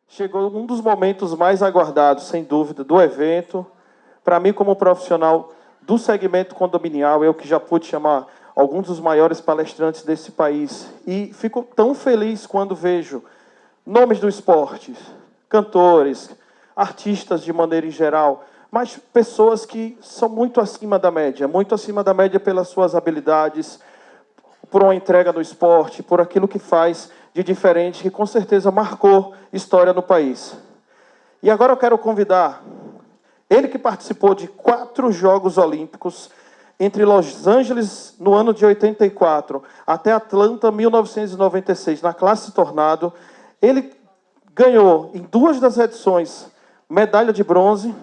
Chegou um dos momentos mais aguardados, sem dúvida, do evento. Para mim, como profissional do segmento condominial, eu que já pude chamar alguns dos maiores palestrantes desse país. E fico tão feliz quando vejo nomes do esporte, cantores, artistas de maneira em geral, mas pessoas que são muito acima da média pelas suas habilidades, por uma entrega no esporte, por aquilo que faz de diferente, que com certeza marcou história no país. E agora eu quero convidar ele que participou de 4 Jogos Olímpicos, entre Los Angeles, no ano de 84, até Atlanta, 1996, na classe Tornado. Ele ganhou, em 2 das edições, medalha de bronze.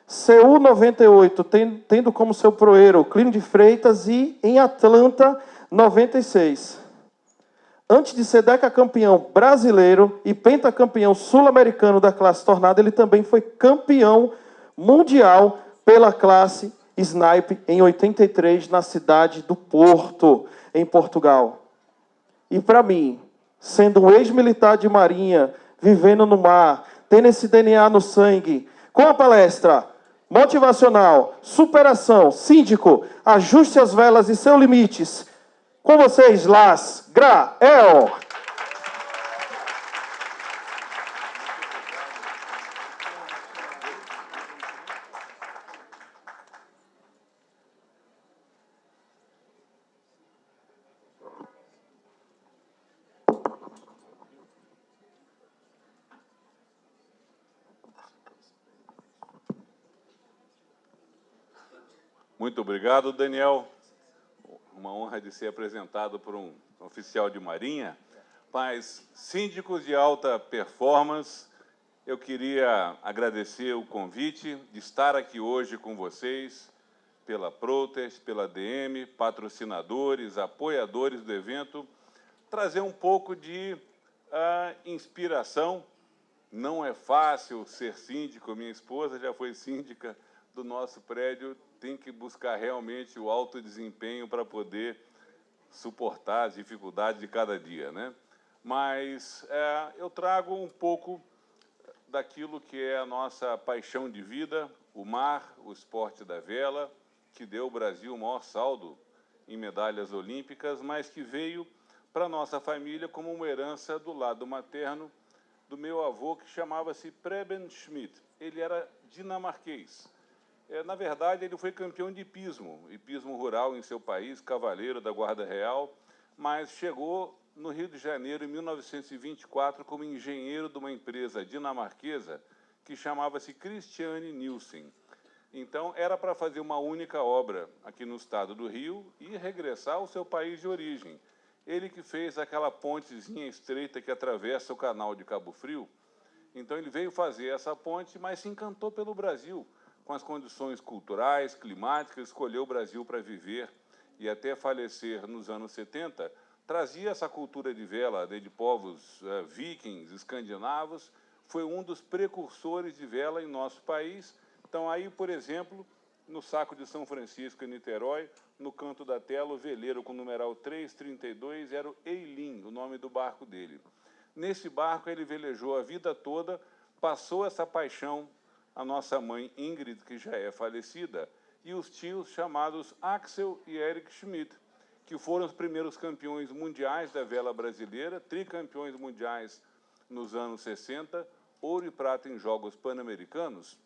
Seul 98, tendo como seu proeiro Clínio de Freitas, e em Atlanta, 96. Antes de ser decacampeão brasileiro e pentacampeão sul-americano da classe Tornado, ele também foi campeão mundial pela classe Snipe em 83, na cidade do Porto, em Portugal. E para mim, sendo um ex-militar de marinha, vivendo no mar, tendo esse DNA no sangue, com a palestra motivacional, superação, síndico, ajuste as velas e seus limites. Com vocês, Las Grael. Muito obrigado, Daniel. Uma honra de ser apresentado por um oficial de marinha. Mas, síndicos de alta performance, eu queria agradecer o convite de estar aqui hoje com vocês, pela Protest, pela DM, patrocinadores, apoiadores do evento, trazer um pouco de inspiração. Não é fácil ser síndico, minha esposa já foi síndica do nosso prédio, tem que buscar realmente o alto desempenho para poder suportar as dificuldades de cada dia, né? Mas eu trago um pouco daquilo que é a nossa paixão de vida, o mar, o esporte da vela, que deu ao Brasil o maior saldo em medalhas olímpicas, mas que veio para a nossa família como uma herança do lado materno do meu avô, que chamava-se Preben Schmidt. Ele era dinamarquês. Na verdade, ele foi campeão de hipismo rural em seu país, cavaleiro da Guarda Real, mas chegou no Rio de Janeiro em 1924 como engenheiro de uma empresa dinamarquesa que chamava-se Christiane Nielsen. Então, era para fazer uma única obra aqui no estado do Rio e regressar ao seu país de origem. Ele que fez aquela pontezinha estreita que atravessa o canal de Cabo Frio. Então, ele veio fazer essa ponte, mas se encantou pelo Brasil, com as condições culturais, climáticas, escolheu o Brasil para viver e até falecer nos anos 70, trazia essa cultura de vela de povos vikings, escandinavos, foi um dos precursores de vela em nosso país. Então, aí, por exemplo, no Saco de São Francisco, em Niterói, no canto da tela, o veleiro com o numeral 332 era o Eilin, o nome do barco dele. Nesse barco, ele velejou a vida toda, passou essa paixão a nossa mãe Ingrid, que já é falecida, e os tios chamados Axel e Eric Schmidt, que foram os primeiros campeões mundiais da vela brasileira, tricampeões mundiais nos anos 60, ouro e prata em Jogos Pan-Americanos,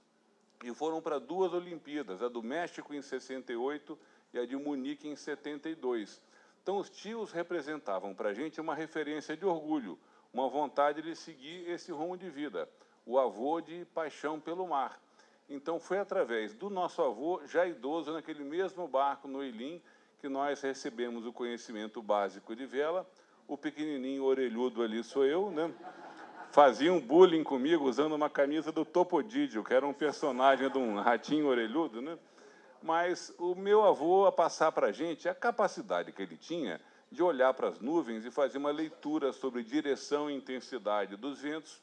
e foram para 2 Olimpíadas, a do México em 68 e a de Munique em 72. Então, os tios representavam para a gente uma referência de orgulho, uma vontade de seguir esse rumo de vida, o avô de paixão pelo mar. Então, foi através do nosso avô, já idoso, naquele mesmo barco no Eilin, que nós recebemos o conhecimento básico de vela. O pequenininho orelhudo ali sou eu, né? Fazia um bullying comigo usando uma camisa do Topodídio, que era um personagem de um ratinho orelhudo, né? Mas o meu avô, a passar para a gente, a capacidade que ele tinha de olhar para as nuvens e fazer uma leitura sobre direção e intensidade dos ventos,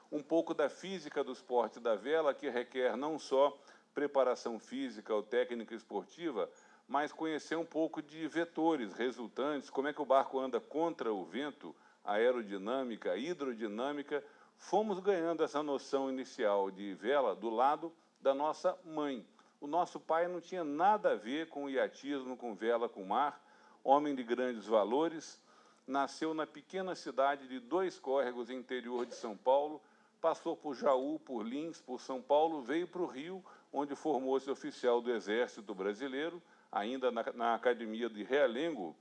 um pouco da física do esporte da vela, que requer não só preparação física ou técnica esportiva, mas conhecer um pouco de vetores resultantes, como é que o barco anda contra o vento, a aerodinâmica, a hidrodinâmica, fomos ganhando essa noção inicial de vela do lado da nossa mãe. O nosso pai não tinha nada a ver com iatismo, com vela, com mar, homem de grandes valores, nasceu na pequena cidade de Dois Córregos, interior de São Paulo, passou por Jaú, por Lins, por São Paulo, veio para o Rio, onde formou-se oficial do Exército Brasileiro, ainda na Academia de Realengo.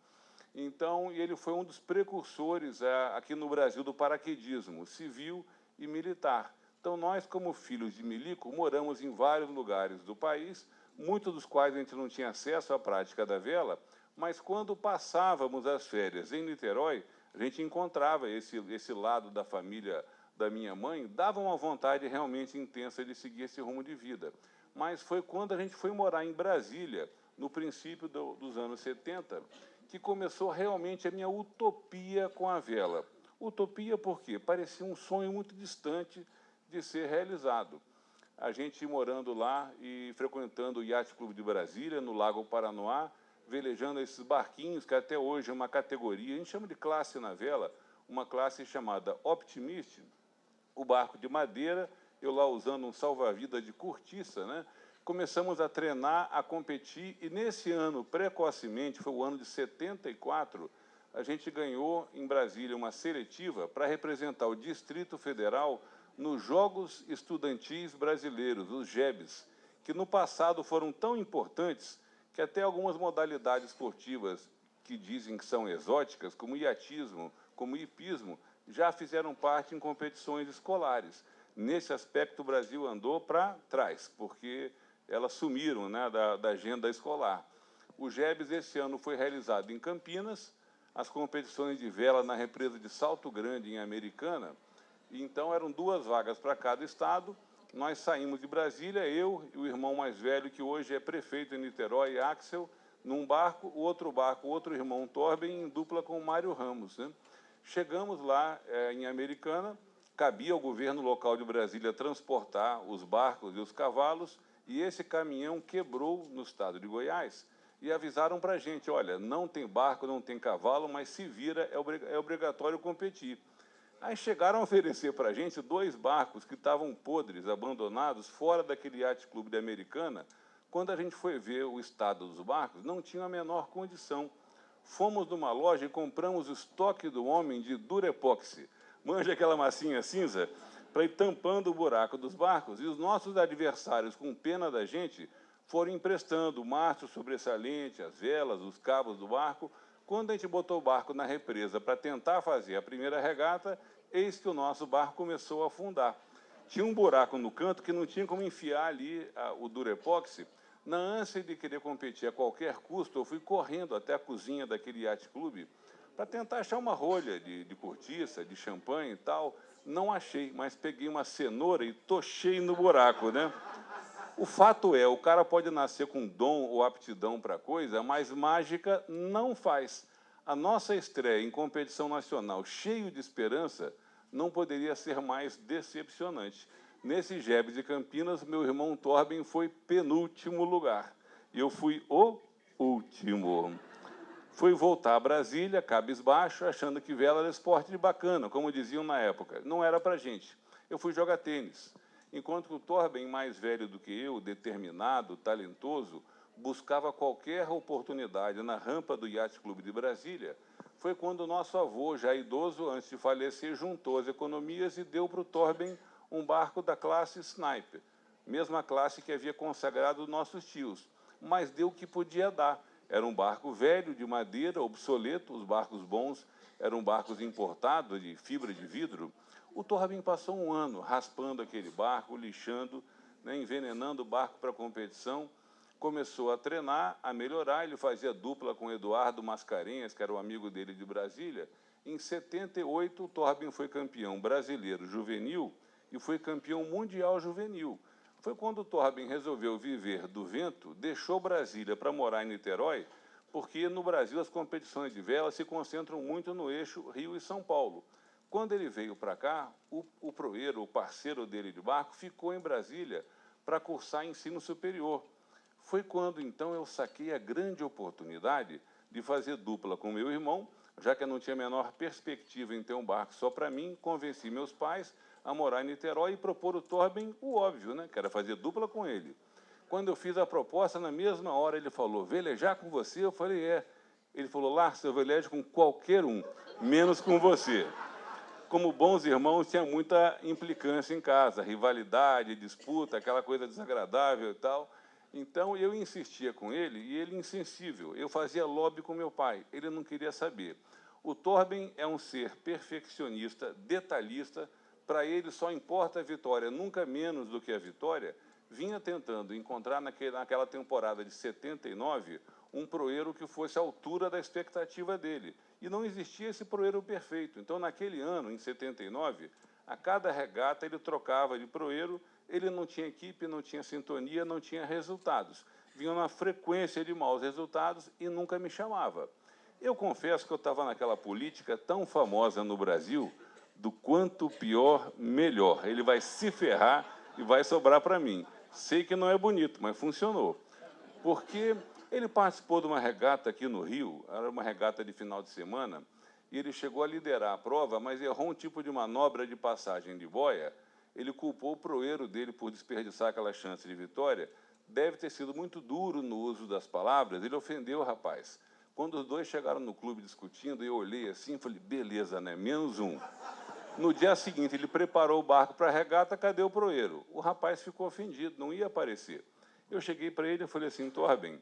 Então, ele foi um dos precursores aqui no Brasil do paraquedismo, civil e militar. Então, nós, como filhos de milico, moramos em vários lugares do país, muitos dos quais a gente não tinha acesso à prática da vela, mas quando passávamos as férias em Niterói, a gente encontrava esse lado da família da minha mãe, dava uma vontade realmente intensa de seguir esse rumo de vida. Mas foi quando a gente foi morar em Brasília, no princípio dos anos 70, que começou realmente a minha utopia com a vela. Utopia por quê? Parecia um sonho muito distante de ser realizado. A gente morando lá e frequentando o Yacht Clube de Brasília, no Lago Paranoá, velejando esses barquinhos, que até hoje é uma categoria, a gente chama de classe na vela, uma classe chamada Optimist, o barco de madeira, eu lá usando um salva-vidas de cortiça, né? Começamos a treinar, a competir, e nesse ano, precocemente, foi o ano de 74, a gente ganhou em Brasília uma seletiva para representar o Distrito Federal nos Jogos Estudantis Brasileiros, os JEBs, que no passado foram tão importantes que até algumas modalidades esportivas que dizem que são exóticas, como iatismo, como hipismo, já fizeram parte em competições escolares. Nesse aspecto, o Brasil andou para trás, porque elas sumiram, né, da agenda escolar. O JEBs, esse ano, foi realizado em Campinas, as competições de vela na represa de Salto Grande, em Americana. Então, eram 2 vagas para cada estado. Nós saímos de Brasília, eu e o irmão mais velho, que hoje é prefeito em Niterói, Axel, num barco, o outro irmão, Torben, em dupla com o Mário Ramos, né? Chegamos lá em Americana, cabia ao governo local de Brasília transportar os barcos e os cavalos, e esse caminhão quebrou no estado de Goiás, e avisaram para a gente, olha, não tem barco, não tem cavalo, mas se vira, é obrigatório competir. Aí chegaram a oferecer para a gente 2 barcos que estavam podres, abandonados, fora daquele Yacht Clube da Americana. Quando a gente foi ver o estado dos barcos, não tinha a menor condição. Fomos numa loja e compramos o estoque do homem de Durepoxi. Manja aquela massinha cinza? Para ir tampando o buraco dos barcos. E os nossos adversários, com pena da gente, foram emprestando o mastro sobressalente, as velas, os cabos do barco. Quando a gente botou o barco na represa para tentar fazer a primeira regata, eis que o nosso barco começou a afundar. Tinha um buraco no canto que não tinha como enfiar ali o Durepoxi. Na ânsia de querer competir a qualquer custo, eu fui correndo até a cozinha daquele Yacht Clube para tentar achar uma rolha de cortiça, de champanhe e tal. Não achei, mas peguei uma cenoura e tochei no buraco, né? O fato é, o cara pode nascer com dom ou aptidão para coisa, mas mágica não faz. A nossa estreia em competição nacional, cheio de esperança, não poderia ser mais decepcionante. Nesse JEBs de Campinas, meu irmão Torben foi penúltimo lugar. E eu fui o último. Fui voltar a Brasília, cabisbaixo, achando que vela era esporte de bacana, como diziam na época. Não era para gente. Eu fui jogar tênis. Enquanto que o Torben, mais velho do que eu, determinado, talentoso, buscava qualquer oportunidade na rampa do Yacht Clube de Brasília, foi quando o nosso avô, já idoso, antes de falecer, juntou as economias e deu para o Torben um barco da classe Sniper, mesma classe que havia consagrado nossos tios, mas deu o que podia dar. Era um barco velho, de madeira, obsoleto, os barcos bons eram barcos importados, de fibra de vidro. O Torben passou um ano raspando aquele barco, lixando, né, envenenando o barco para a competição. Começou a treinar, a melhorar. Ele fazia dupla com Eduardo Mascarenhas, que era o amigo dele de Brasília. Em 78, o Torben foi campeão brasileiro juvenil e foi campeão mundial juvenil. Foi quando o Torben resolveu viver do vento, deixou Brasília para morar em Niterói, porque no Brasil as competições de vela se concentram muito no eixo Rio e São Paulo. Quando ele veio para cá, o proeiro, o parceiro dele de barco, ficou em Brasília para cursar ensino superior. Foi quando, então, eu saquei a grande oportunidade de fazer dupla com meu irmão, já que eu não tinha a menor perspectiva em ter um barco só para mim, convenci meus pais, a morar em Niterói e propor o Torben o óbvio, né, que era fazer dupla com ele. Quando eu fiz a proposta, na mesma hora ele falou, velejar com você? Eu falei, é. Ele falou, Lárcio, eu velejo com qualquer um, menos com você. Como bons irmãos, tinha muita implicância em casa, rivalidade, disputa, aquela coisa desagradável e tal. Então, eu insistia com ele e ele insensível. Eu fazia lobby com meu pai, ele não queria saber. O Torben é um ser perfeccionista, detalhista, para ele só importa a vitória, nunca menos do que a vitória. Vinha tentando encontrar naquela temporada de 79 um proeiro que fosse à altura da expectativa dele. E não existia esse proeiro perfeito. Então, naquele ano, em 79, a cada regata ele trocava de proeiro, ele não tinha equipe, não tinha sintonia, não tinha resultados. Vinha uma frequência de maus resultados e nunca me chamava. Eu confesso que eu estava naquela política tão famosa no Brasil, do quanto pior, melhor. Ele vai se ferrar e vai sobrar para mim. Sei que não é bonito, mas funcionou. Porque ele participou de uma regata aqui no Rio, era uma regata de final de semana, e ele chegou a liderar a prova, mas errou um tipo de manobra de passagem de boia. Ele culpou o proeiro dele por desperdiçar aquela chance de vitória. Deve ter sido muito duro no uso das palavras, ele ofendeu o rapaz. Quando os dois chegaram no clube discutindo, eu olhei assim e falei, beleza, né? Menos um. No dia seguinte, ele preparou o barco para a regata, cadê o proeiro? O rapaz ficou ofendido, não ia aparecer. Eu cheguei para ele e falei assim, Torben,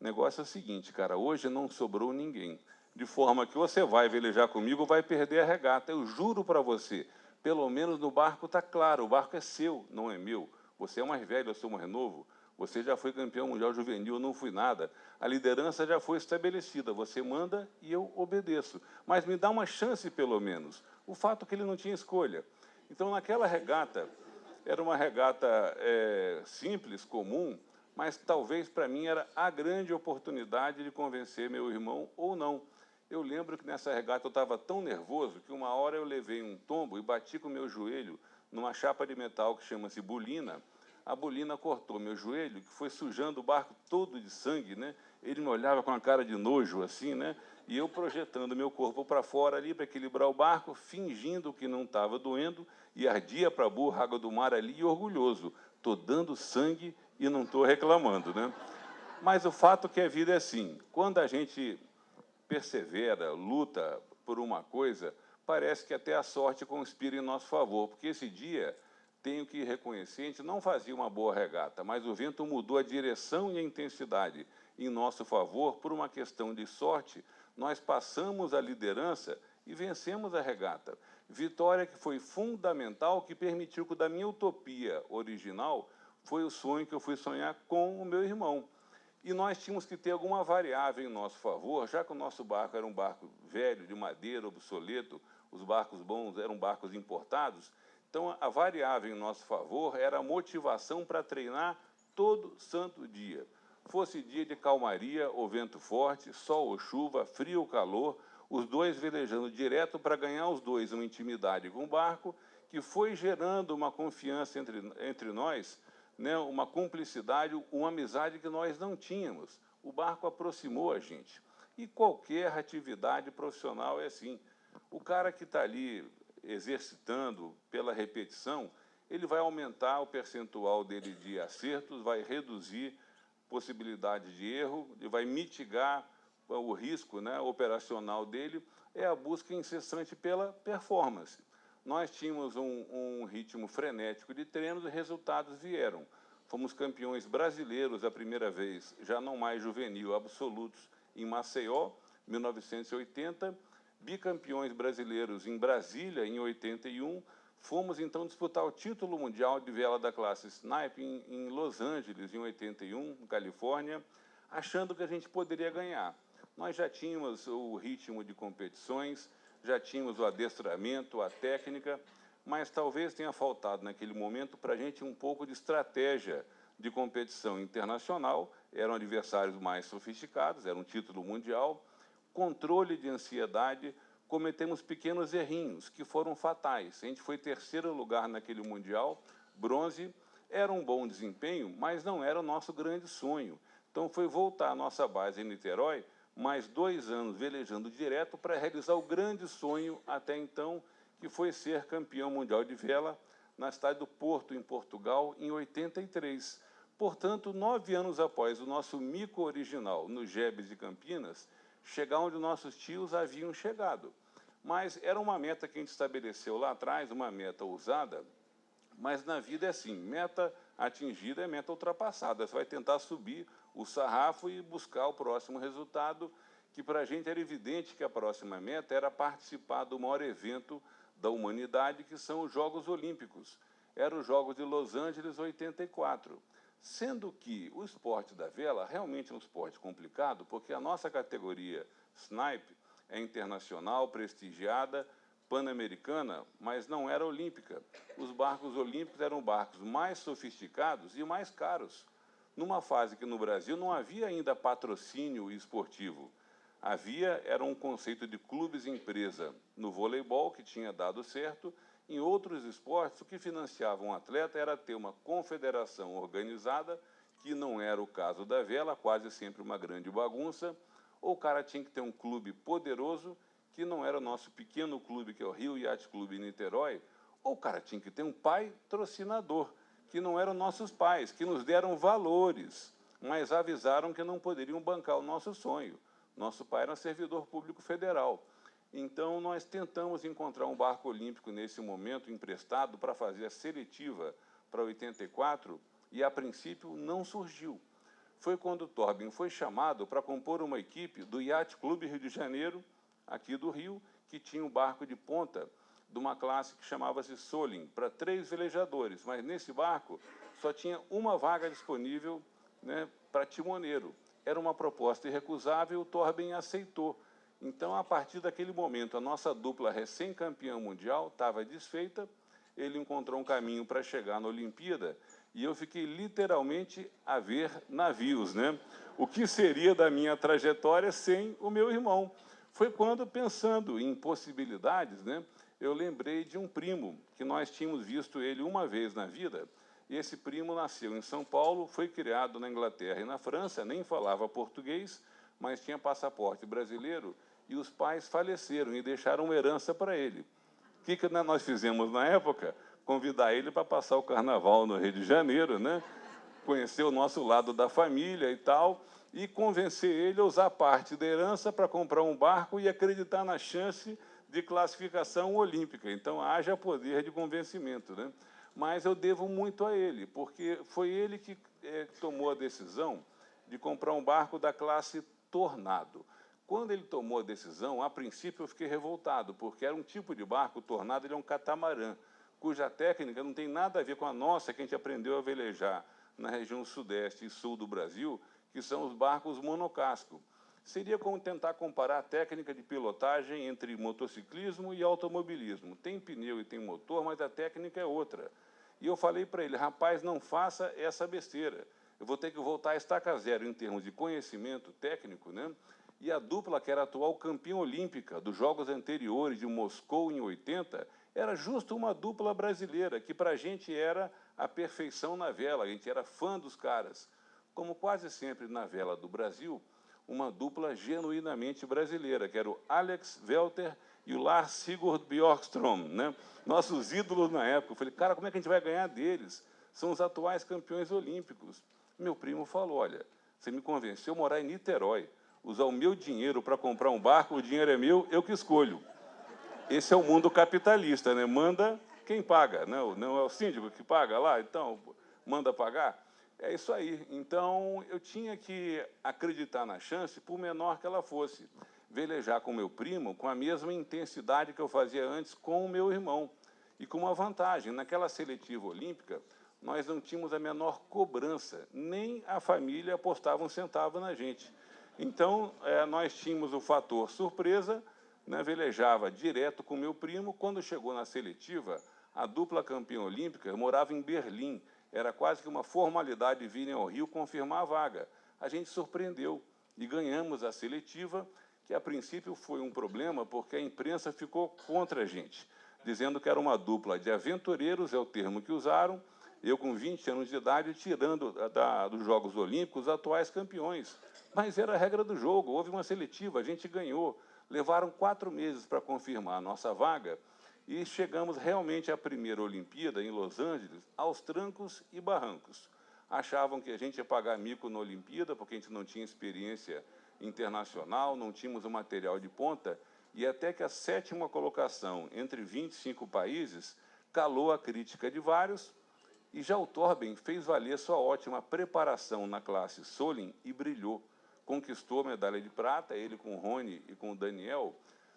o negócio é o seguinte, cara, hoje não sobrou ninguém, de forma que você vai velejar comigo ou vai perder a regata. Eu juro para você, pelo menos no barco está claro, o barco é seu, não é meu. Você é mais velho, eu sou mais novo. Você já foi campeão mundial juvenil, eu não fui nada. A liderança já foi estabelecida, você manda e eu obedeço. Mas me dá uma chance, pelo menos. O fato é que ele não tinha escolha. Então, naquela regata, era uma regata simples, comum, mas talvez para mim era a grande oportunidade de convencer meu irmão ou não. Eu lembro que nessa regata eu estava tão nervoso que uma hora eu levei um tombo e bati com o meu joelho numa chapa de metal que chama-se bolina. A bolina cortou meu joelho, que foi sujando o barco todo de sangue, né? Ele me olhava com uma cara de nojo, assim, né? E eu projetando meu corpo para fora ali para equilibrar o barco, fingindo que não estava doendo, e ardia para a burra água do mar ali, e orgulhoso. Estou dando sangue e não estou reclamando, né? Mas o fato é que a vida é assim. Quando a gente persevera, luta por uma coisa, parece que até a sorte conspira em nosso favor, porque esse dia, tenho que reconhecer, a gente não fazia uma boa regata, mas o vento mudou a direção e a intensidade em nosso favor, por uma questão de sorte, nós passamos a liderança e vencemos a regata. Vitória que foi fundamental, que permitiu que da minha utopia original, foi o sonho que eu fui sonhar com o meu irmão. E nós tínhamos que ter alguma variável em nosso favor, já que o nosso barco era um barco velho, de madeira, obsoleto, os barcos bons eram barcos importados. Então, a variável em nosso favor era a motivação para treinar todo santo dia. Fosse dia de calmaria ou vento forte, sol ou chuva, frio ou calor, os dois velejando direto para ganhar os dois uma intimidade com o barco, que foi gerando uma confiança entre nós, né, uma cumplicidade, uma amizade que nós não tínhamos. O barco aproximou a gente. E qualquer atividade profissional é assim. O cara que está ali exercitando pela repetição, ele vai aumentar o percentual dele de acertos, vai reduzir possibilidade de erro, e vai mitigar o risco, né, operacional dele. É a busca incessante pela performance. Nós tínhamos um ritmo frenético de treinos e resultados vieram. Fomos campeões brasileiros a primeira vez, já não mais juvenil, absolutos, em Maceió, 1980, bicampeões brasileiros em Brasília, em 81, fomos então disputar o título mundial de vela da classe Snipe em Los Angeles, em 81, Califórnia, achando que a gente poderia ganhar. Nós já tínhamos o ritmo de competições, já tínhamos o adestramento, a técnica, mas talvez tenha faltado naquele momento para a gente um pouco de estratégia de competição internacional. Eram adversários mais sofisticados, era um título mundial, controle de ansiedade, cometemos pequenos errinhos que foram fatais. A gente foi terceiro lugar naquele mundial, bronze, era um bom desempenho, mas não era o nosso grande sonho. Então foi voltar à nossa base em Niterói, mais 2 anos velejando direto para realizar o grande sonho até então, que foi ser campeão mundial de vela na cidade do Porto, em Portugal, em 83. Portanto, 9 anos após o nosso mico original, no Gebes de Campinas, chegar onde nossos tios haviam chegado. Mas era uma meta que a gente estabeleceu lá atrás, uma meta ousada, mas na vida é assim, meta atingida é meta ultrapassada. Você vai tentar subir o sarrafo e buscar o próximo resultado, que para a gente era evidente que a próxima meta era participar do maior evento da humanidade, que são os Jogos Olímpicos. Eram os Jogos de Los Angeles 84. Sendo que o esporte da vela realmente é um esporte complicado, porque a nossa categoria Snipe é internacional, prestigiada, pan-americana, mas não era olímpica. Os barcos olímpicos eram barcos mais sofisticados e mais caros, numa fase que no Brasil não havia ainda patrocínio esportivo. Era um conceito de clubes-empresa no voleibol, que tinha dado certo. Em outros esportes, o que financiava um atleta era ter uma confederação organizada, que não era o caso da vela, quase sempre uma grande bagunça, ou o cara tinha que ter um clube poderoso, que não era o nosso pequeno clube, que é o Rio Yacht Clube em Niterói, ou o cara tinha que ter um patrocinador, que não eram nossos pais, que nos deram valores, mas avisaram que não poderiam bancar o nosso sonho. Nosso pai era servidor público federal. Então, nós tentamos encontrar um barco olímpico nesse momento emprestado para fazer a seletiva para 84 e, a princípio, não surgiu. Foi quando o Torben foi chamado para compor uma equipe do Yacht Clube Rio de Janeiro, aqui do Rio, que tinha um barco de ponta de uma classe que chamava-se Solim, para 3 velejadores, mas nesse barco só tinha uma vaga disponível, né, para timoneiro. Era uma proposta irrecusável e o Torben aceitou. Então, a partir daquele momento, a nossa dupla recém-campeã mundial estava desfeita, ele encontrou um caminho para chegar na Olimpíada e eu fiquei literalmente a ver navios, né? O que seria da minha trajetória sem o meu irmão? Foi quando, pensando em possibilidades, né, eu lembrei de um primo, que nós tínhamos visto ele uma vez na vida, e esse primo nasceu em São Paulo, foi criado na Inglaterra e na França, nem falava português, mas tinha passaporte brasileiro, e os pais faleceram e deixaram uma herança para ele. O que nós fizemos na época? Convidar ele para passar o carnaval no Rio de Janeiro, né? Conhecer o nosso lado da família e tal, e convencer ele a usar parte da herança para comprar um barco e acreditar na chance de classificação olímpica. Então, haja poder de convencimento, né? Mas eu devo muito a ele, porque foi ele que tomou a decisão de comprar um barco da classe Tornado. Quando ele tomou a decisão, a princípio eu fiquei revoltado, porque era um tipo de barco, o Tornado, ele é um catamarã, cuja técnica não tem nada a ver com a nossa, que a gente aprendeu a velejar na região sudeste e sul do Brasil, que são os barcos monocasco. Seria como tentar comparar a técnica de pilotagem entre motociclismo e automobilismo. Tem pneu e tem motor, mas a técnica é outra. E eu falei para ele, rapaz, não faça essa besteira. Eu vou ter que voltar a estaca zero em termos de conhecimento técnico, né? E a dupla, que era a atual campeã olímpica dos Jogos anteriores, de Moscou, em 80, era justo uma dupla brasileira, que para a gente era a perfeição na vela, a gente era fã dos caras. Como quase sempre na vela do Brasil, uma dupla genuinamente brasileira, que era o Alex Welter e o Lars Sigurd Bjorkström, né? Nossos ídolos na época. Eu falei, cara, como é que a gente vai ganhar deles? São os atuais campeões olímpicos. Meu primo falou, olha, você me convenceu a morar em Niterói, usar o meu dinheiro para comprar um barco, o dinheiro é meu, eu que escolho. Esse é o mundo capitalista, né? Manda quem paga, não é o síndico que paga lá, então manda pagar. É isso aí. Então, eu tinha que acreditar na chance, por menor que ela fosse. Velejar com meu primo com a mesma intensidade que eu fazia antes com o meu irmão. E com uma vantagem, naquela seletiva olímpica, nós não tínhamos a menor cobrança, nem a família apostava um centavo na gente. Então, nós tínhamos o fator surpresa, né, velejava direto com meu primo. Quando chegou na seletiva, a dupla campeã olímpica morava em Berlim. Era quase que uma formalidade virem ao Rio confirmar a vaga. A gente surpreendeu e ganhamos a seletiva, que a princípio foi um problema, porque a imprensa ficou contra a gente, dizendo que era uma dupla de aventureiros, é o termo que usaram, eu com 20 anos de idade, tirando dos Jogos Olímpicos os atuais campeões. Mas era a regra do jogo, houve uma seletiva, a gente ganhou. Levaram 4 meses para confirmar a nossa vaga, e chegamos realmente à primeira Olimpíada, em Los Angeles, aos trancos e barrancos. Achavam que a gente ia pagar mico na Olimpíada, porque a gente não tinha experiência internacional, não tínhamos o material de ponta, e até que a 7ª colocação entre 25 países calou a crítica de vários, e já o Torben fez valer sua ótima preparação na classe Solin e brilhou. Conquistou a medalha de prata, ele com o Rony e com o Daniel.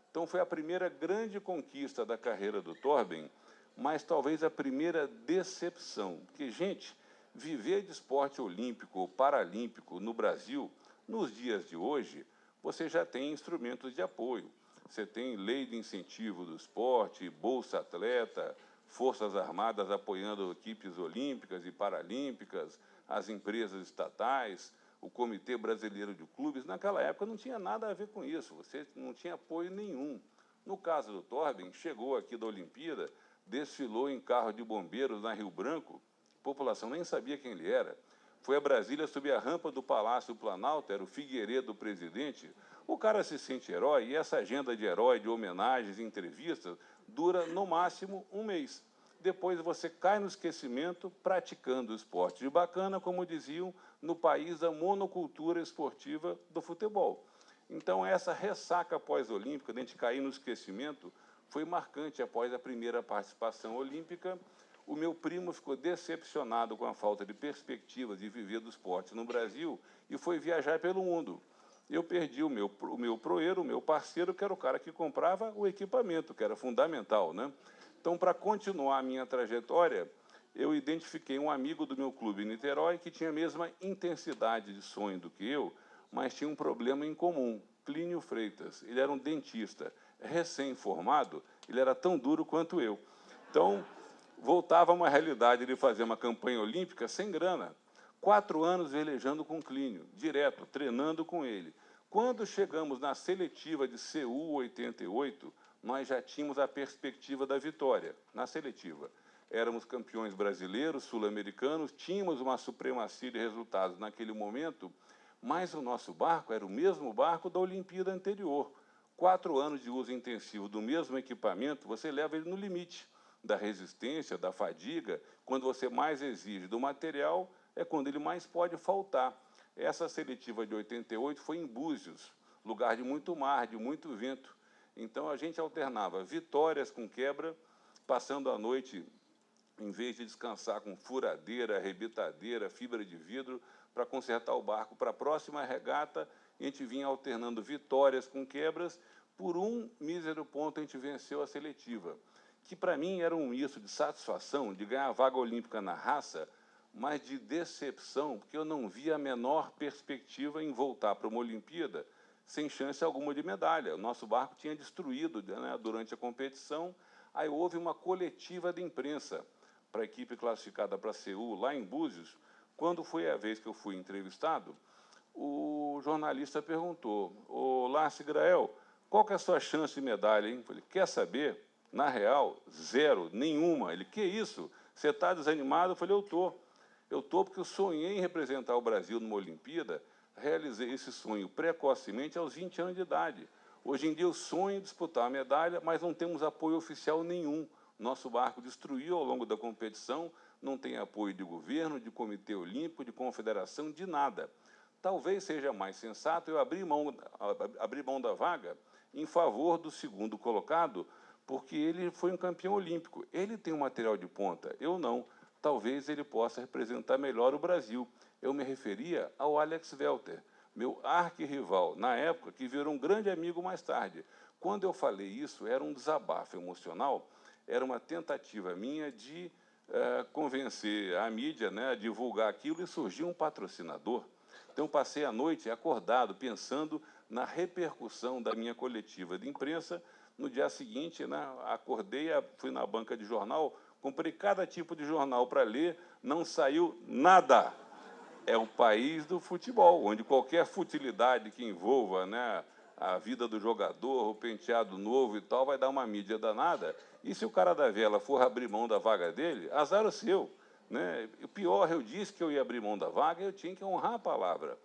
Então, foi a primeira grande conquista da carreira do Torben, mas talvez a primeira decepção. Porque, gente, viver de esporte olímpico ou paralímpico no Brasil, nos dias de hoje, você já tem instrumentos de apoio. Você tem lei de incentivo do esporte, Bolsa Atleta, Forças Armadas apoiando equipes olímpicas e paralímpicas, as empresas estatais, o Comitê Brasileiro de Clubes. Naquela época não tinha nada a ver com isso, você não tinha apoio nenhum. No caso do Torben, chegou aqui da Olimpíada, desfilou em carro de bombeiros na Rio Branco, a população nem sabia quem ele era. Foi a Brasília subir a rampa do Palácio Planalto, era o Figueiredo presidente. O cara se sente herói, e essa agenda de herói, de homenagens e entrevistas, dura no máximo um mês. Depois você cai no esquecimento praticando o esporte de bacana, como diziam, no país da monocultura esportiva do futebol. Então, essa ressaca pós-olímpica, de a gente cair no esquecimento, foi marcante após a primeira participação olímpica. O meu primo ficou decepcionado com a falta de perspectivas de viver do esporte no Brasil e foi viajar pelo mundo. Eu perdi o meu proeiro, o meu parceiro, que era o cara que comprava o equipamento, que era fundamental, né? Então, para continuar a minha trajetória, eu identifiquei um amigo do meu clube em Niterói que tinha a mesma intensidade de sonho do que eu, mas tinha um problema em comum, Clínio Freitas. Ele era um dentista recém-formado, ele era tão duro quanto eu. Então, voltava a uma realidade de fazer uma campanha olímpica sem grana. 4 anos velejando com Clínio, direto, treinando com ele. Quando chegamos na seletiva de Seul 88, nós já tínhamos a perspectiva da vitória na seletiva. Éramos campeões brasileiros, sul-americanos, tínhamos uma supremacia de resultados naquele momento, mas o nosso barco era o mesmo barco da Olimpíada anterior. 4 anos de uso intensivo do mesmo equipamento, você leva ele no limite da resistência, da fadiga. Quando você mais exige do material, é quando ele mais pode faltar. Essa seletiva de 88 foi em Búzios, lugar de muito mar, de muito vento. Então, a gente alternava vitórias com quebra, passando a noite, em vez de descansar com furadeira, arrebitadeira, fibra de vidro, para consertar o barco para a próxima regata, a gente vinha alternando vitórias com quebras. Por um mísero ponto, a gente venceu a seletiva, que para mim era um misto de satisfação, de ganhar a vaga olímpica na raça, mas de decepção, porque eu não via a menor perspectiva em voltar para uma Olimpíada sem chance alguma de medalha. O nosso barco tinha destruído, né, durante a competição. Aí houve uma coletiva de imprensa para a equipe classificada para Seul, lá em Búzios. Quando foi a vez que eu fui entrevistado, o jornalista perguntou: ô Lars Grael, qual que é a sua chance de medalha, hein? Eu falei: quer saber? Na real, 0, nenhuma. Ele: que isso? Você está desanimado? Eu falei: eu estou. Eu estou porque eu sonhei em representar o Brasil numa Olimpíada, realizei esse sonho precocemente aos 20 anos de idade. Hoje em dia eu sonho em disputar a medalha, mas não temos apoio oficial nenhum. Nosso barco destruiu ao longo da competição, não tem apoio de governo, de comitê olímpico, de confederação, de nada. Talvez seja mais sensato eu abrir mão da vaga em favor do segundo colocado, porque ele foi um campeão olímpico. Ele tem um material de ponta, eu não. Talvez ele possa representar melhor o Brasil. Eu me referia ao Alex Welter, meu arquirrival, na época, que virou um grande amigo mais tarde. Quando eu falei isso, era um desabafo emocional, era uma tentativa minha de convencer a mídia, né, a divulgar aquilo, e surgiu um patrocinador. Então, passei a noite acordado, pensando na repercussão da minha coletiva de imprensa. No dia seguinte, né, acordei, fui na banca de jornal, comprei cada tipo de jornal para ler, não saiu nada. É o país do futebol, onde qualquer futilidade que envolva, né, a vida do jogador, o penteado novo e tal, vai dar uma mídia danada. E se o cara da vela for abrir mão da vaga dele, azar o seu, né? O pior, eu disse que eu ia abrir mão da vaga, eu tinha que honrar a palavra.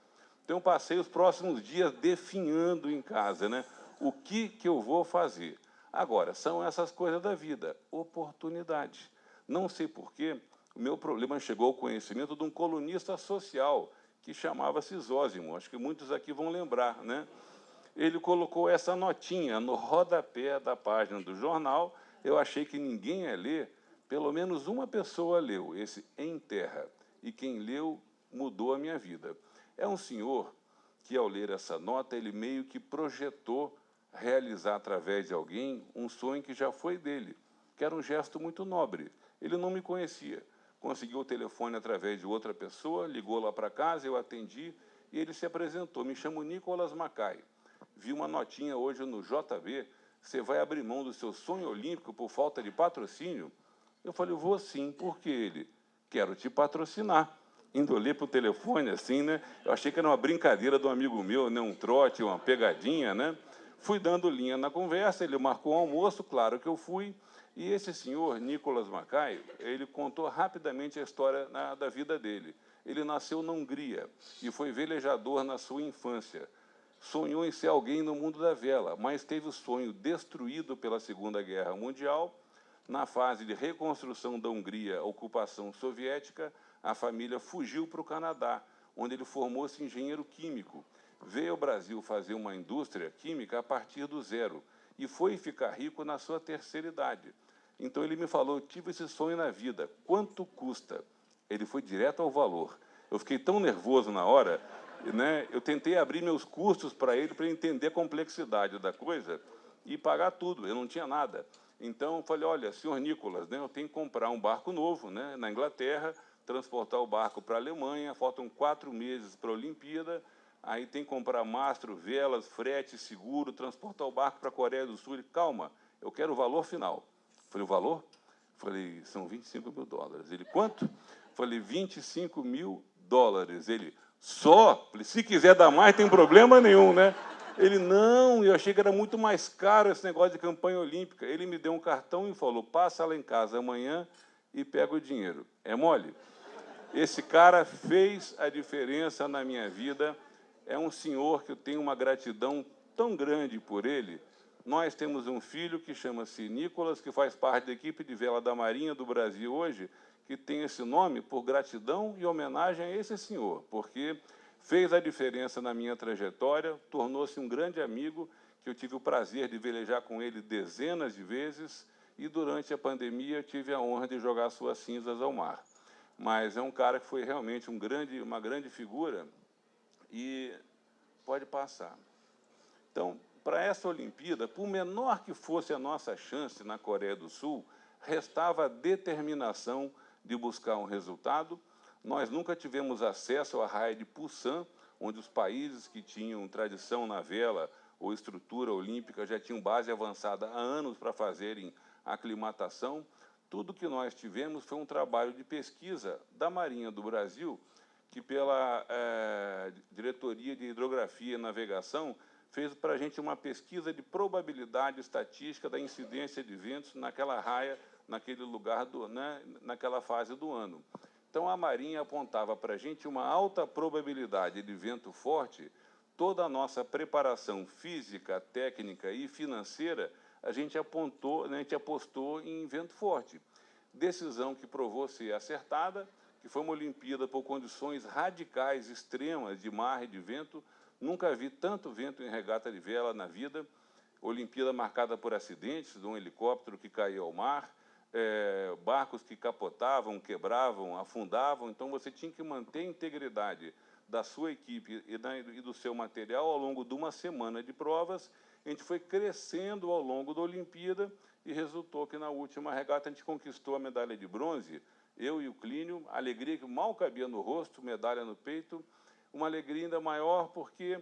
Então, eu passei os próximos dias definhando em casa, né, o que eu vou fazer. Agora, são essas coisas da vida, oportunidade. Não sei porquê, o meu problema chegou ao conhecimento de um colunista social que chamava-se Zósimo, acho que muitos aqui vão lembrar, né? Ele colocou essa notinha no rodapé da página do jornal, eu achei que ninguém ia ler, pelo menos uma pessoa leu esse Em Terra, e quem leu mudou a minha vida. É um senhor que, ao ler essa nota, ele meio que projetou realizar através de alguém um sonho que já foi dele, que era um gesto muito nobre. Ele não me conhecia, conseguiu o telefone através de outra pessoa, ligou lá para casa, eu atendi, e ele se apresentou, me chamo Nicolas Macai. Vi uma notinha hoje no JB, você vai abrir mão do seu sonho olímpico por falta de patrocínio? Eu falei, vou sim, porque ele, quero te patrocinar. Indo ler para o telefone, assim, né? Eu achei que era uma brincadeira de um amigo meu, né? Um trote, uma pegadinha, né? Fui dando linha na conversa, ele marcou um almoço, claro que eu fui, e esse senhor, Nicolas Macai, ele contou rapidamente a história da vida dele. Ele nasceu na Hungria e foi velejador na sua infância. Sonhou em ser alguém no mundo da vela, mas teve o sonho destruído pela Segunda Guerra Mundial. Na fase de reconstrução da Hungria, ocupação soviética, a família fugiu para o Canadá, onde ele formou-se engenheiro químico. Veio ao Brasil fazer uma indústria química a partir do zero e foi ficar rico na sua terceira idade. Então ele me falou, tive esse sonho na vida, quanto custa? Ele foi direto ao valor. Eu fiquei tão nervoso na hora, né? Eu tentei abrir meus custos para ele entender a complexidade da coisa e pagar tudo, eu não tinha nada. Então eu falei, olha, senhor Nicolas, né, eu tenho que comprar um barco novo, né, na Inglaterra, transportar o barco para a Alemanha, faltam 4 meses para a Olimpíada, aí tem que comprar mastro, velas, frete, seguro, transportar o barco para a Coreia do Sul. Ele, calma, eu quero o valor final. Falei, o valor? Falei, são 25 mil dólares. Ele, quanto? Falei, 25 mil dólares. Ele, só? Falei, se quiser dar mais, tem problema nenhum, né? Ele, não, eu achei que era muito mais caro esse negócio de campanha olímpica. Ele me deu um cartão e falou, passa lá em casa amanhã e pega o dinheiro. É mole? Esse cara fez a diferença na minha vida. É um senhor que eu tenho uma gratidão tão grande por ele. Nós temos um filho que chama-se Nicolas, que faz parte da equipe de vela da Marinha do Brasil hoje, que tem esse nome por gratidão e homenagem a esse senhor, porque fez a diferença na minha trajetória, tornou-se um grande amigo, que eu tive o prazer de velejar com ele dezenas de vezes, e durante a pandemia eu tive a honra de jogar suas cinzas ao mar. Mas é um cara que foi realmente uma grande figura e pode passar. Então, para essa Olimpíada, por menor que fosse a nossa chance na Coreia do Sul, restava a determinação de buscar um resultado. Nós nunca tivemos acesso à raia de Pusan, onde os países que tinham tradição na vela ou estrutura olímpica já tinham base avançada há anos para fazerem aclimatação. Tudo que nós tivemos foi um trabalho de pesquisa da Marinha do Brasil, que pela Diretoria de Hidrografia e Navegação fez para a gente uma pesquisa de probabilidade estatística da incidência de ventos naquela raia, naquele lugar, naquela fase do ano. Então, a Marinha apontava para a gente uma alta probabilidade de vento forte. Toda a nossa preparação física, técnica e financeira, a gente apostou em vento forte. Decisão que provou ser acertada, que foi uma Olimpíada por condições radicais, extremas de mar e de vento. Nunca vi tanto vento em regata de vela na vida. Olimpíada marcada por acidentes, de um helicóptero que caía ao mar, barcos que capotavam, quebravam, afundavam. Então, você tinha que manter a integridade da sua equipe e do seu material ao longo de uma semana de provas. A gente foi crescendo ao longo da Olimpíada e resultou que, na última regata, a gente conquistou a medalha de bronze, eu e o Clínio, alegria que mal cabia no rosto, medalha no peito, uma alegria ainda maior porque,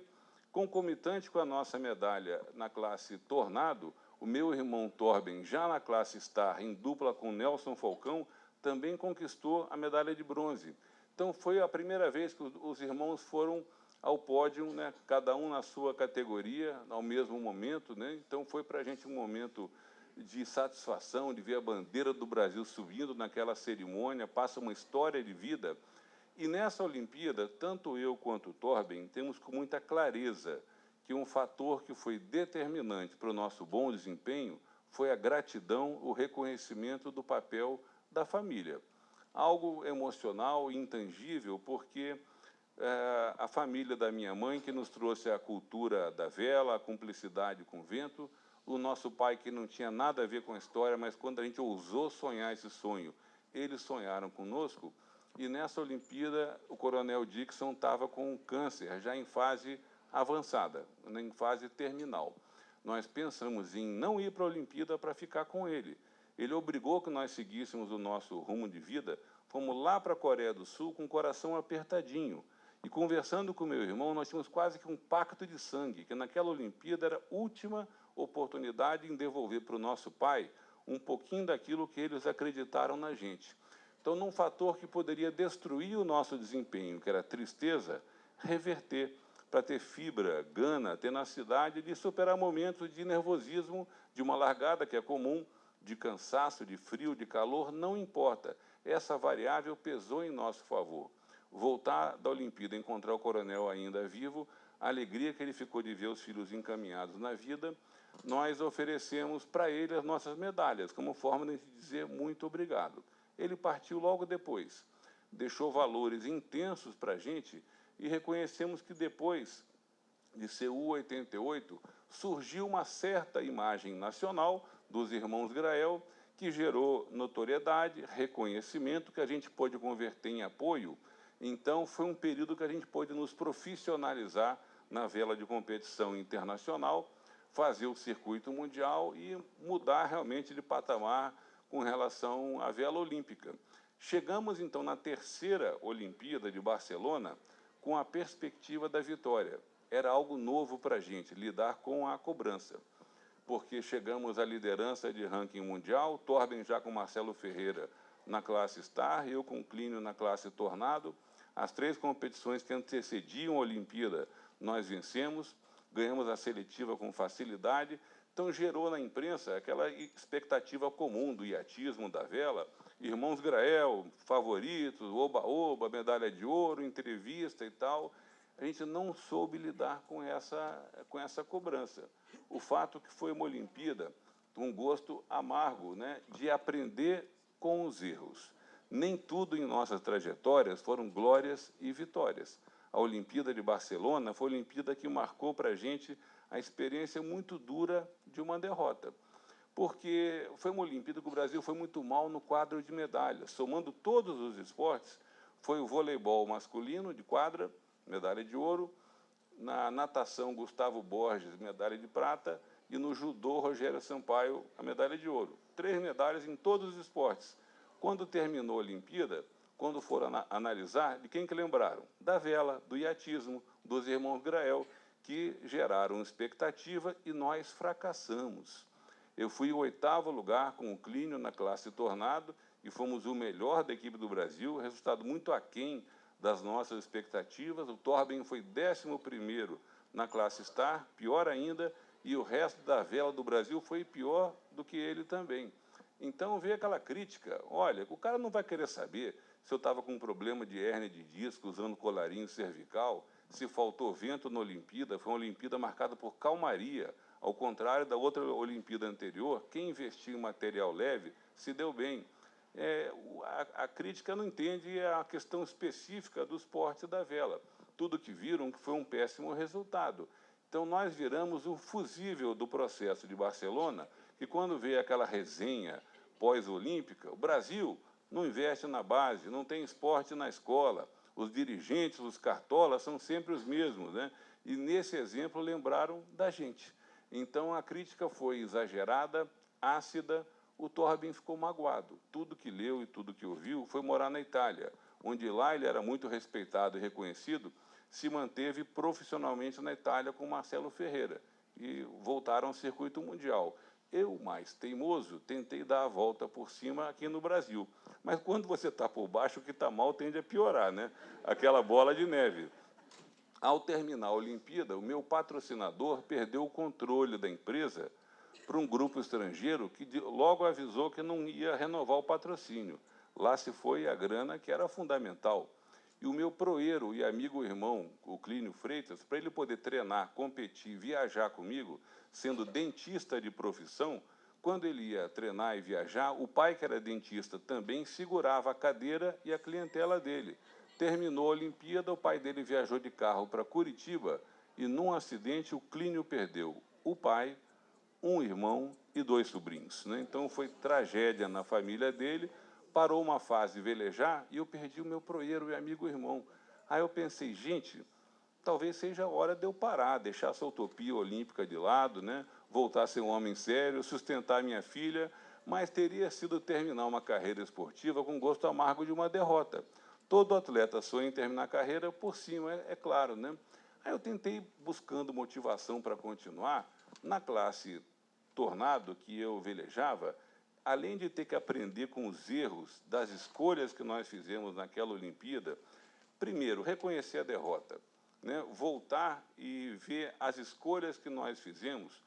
concomitante com a nossa medalha na classe Tornado, o meu irmão Torben, já na classe Star, em dupla com Nelson Falcão, também conquistou a medalha de bronze. Então, foi a primeira vez que os irmãos foram ao pódio, né, cada um na sua categoria, ao mesmo momento, né? Então, foi para a gente um momento de satisfação, de ver a bandeira do Brasil subindo naquela cerimônia, passa uma história de vida. E nessa Olimpíada, tanto eu quanto o Torben temos com muita clareza que um fator que foi determinante para o nosso bom desempenho foi a gratidão, o reconhecimento do papel da família. Algo emocional e intangível, porque a família da minha mãe, que nos trouxe a cultura da vela, a cumplicidade com o vento, o nosso pai, que não tinha nada a ver com a história, mas quando a gente ousou sonhar esse sonho, eles sonharam conosco, e nessa Olimpíada o coronel Dixon estava com câncer, já em fase avançada, em fase terminal. Nós pensamos em não ir para a Olimpíada para ficar com ele. Ele obrigou que nós seguíssemos o nosso rumo de vida, fomos lá para a Coreia do Sul com o coração apertadinho. E conversando com meu irmão, nós tínhamos quase que um pacto de sangue, que naquela Olimpíada era a última oportunidade em devolver para o nosso pai um pouquinho daquilo que eles acreditaram na gente. Então, num fator que poderia destruir o nosso desempenho, que era a tristeza, reverter, para ter fibra, gana, tenacidade de superar momentos de nervosismo, de uma largada que é comum, de cansaço, de frio, de calor, não importa. Essa variável pesou em nosso favor. Voltar da Olimpíada, encontrar o coronel ainda vivo, a alegria que ele ficou de ver os filhos encaminhados na vida, nós oferecemos para ele as nossas medalhas, como forma de dizer muito obrigado. Ele partiu logo depois, deixou valores intensos para a gente, e reconhecemos que depois de Seul 88, surgiu uma certa imagem nacional dos irmãos Grael, que gerou notoriedade, reconhecimento, que a gente pôde converter em apoio. Então, foi um período que a gente pôde nos profissionalizar na vela de competição internacional, fazer o circuito mundial e mudar realmente de patamar com relação à vela olímpica. Chegamos, então, na terceira Olimpíada de Barcelona com a perspectiva da vitória. Era algo novo para a gente, lidar com a cobrança, porque chegamos à liderança de ranking mundial, Torben já com Marcelo Ferreira na classe Star, eu com Clínio na classe Tornado. As três competições que antecediam a Olimpíada nós vencemos, ganhamos a seletiva com facilidade, então gerou na imprensa aquela expectativa comum do iatismo da vela, irmãos Grael, favoritos, oba-oba, medalha de ouro, entrevista e tal. A gente não soube lidar com essa cobrança. O fato que foi uma Olimpíada, um gosto amargo, né, de aprender com os erros. Nem tudo em nossas trajetórias foram glórias e vitórias. A Olimpíada de Barcelona foi a Olimpíada que marcou para a gente a experiência muito dura de uma derrota, porque foi uma Olimpíada que o Brasil foi muito mal no quadro de medalhas. Somando todos os esportes, foi o voleibol masculino de quadra, medalha de ouro, na natação, Gustavo Borges, medalha de prata, e no judô, Rogério Sampaio, a medalha de ouro. 3 medalhas em todos os esportes. Quando terminou a Olimpíada, quando foram analisar, de quem que lembraram? Da vela, do iatismo, dos irmãos Grael, que geraram expectativa e nós fracassamos. Eu fui o 8º lugar com o Clínio na classe Tornado e fomos o melhor da equipe do Brasil, resultado muito aquém das nossas expectativas. O Torben foi 11º na classe Star, pior ainda, e o resto da vela do Brasil foi pior do que ele também. Então veio aquela crítica, olha, o cara não vai querer saber se eu estava com um problema de hérnia de disco, usando colarinho cervical, se faltou vento na Olimpíada, foi uma Olimpíada marcada por calmaria. Ao contrário da outra Olimpíada anterior, quem investiu em material leve se deu bem. A crítica não entende a questão específica do esporte da vela. Tudo que viram que foi um péssimo resultado. Então, nós viramos o fusível do processo de Barcelona, que quando veio aquela resenha pós-olímpica, o Brasil não investe na base, não tem esporte na escola, os dirigentes, os cartolas são sempre os mesmos, né? E nesse exemplo lembraram da gente. Então a crítica foi exagerada, ácida, o Torben ficou magoado. Tudo que leu e tudo que ouviu foi morar na Itália, onde lá ele era muito respeitado e reconhecido, se manteve profissionalmente na Itália com Marcelo Ferreira e voltaram ao circuito mundial. Eu, mais teimoso, tentei dar a volta por cima aqui no Brasil. Mas quando você está por baixo, o que está mal tende a piorar, né? Aquela bola de neve. Ao terminar a Olimpíada, o meu patrocinador perdeu o controle da empresa para um grupo estrangeiro que logo avisou que não ia renovar o patrocínio. Lá se foi a grana, que era fundamental. E o meu proeiro e amigo irmão, o Clínio Freitas, para ele poder treinar, competir, viajar comigo, sendo dentista de profissão, quando ele ia treinar e viajar, o pai, que era dentista, também segurava a cadeira e a clientela dele. Terminou a Olimpíada, o pai dele viajou de carro para Curitiba e, num acidente, o Clínio perdeu o pai, um irmão e 2 sobrinhos, né? Então, foi tragédia na família dele. Parou uma fase velejar e eu perdi o meu proeiro e amigo irmão. Aí eu pensei, gente, talvez seja a hora de eu parar, deixar essa utopia olímpica de lado, né? Voltar a ser um homem sério, sustentar minha filha, mas teria sido terminar uma carreira esportiva com gosto amargo de uma derrota. Todo atleta sonha em terminar a carreira por cima, é claro, né? Aí eu tentei buscando motivação para continuar. Na classe Tornado, que eu velejava, além de ter que aprender com os erros das escolhas que nós fizemos naquela Olimpíada, primeiro, reconhecer a derrota, né? Voltar e ver as escolhas que nós fizemos.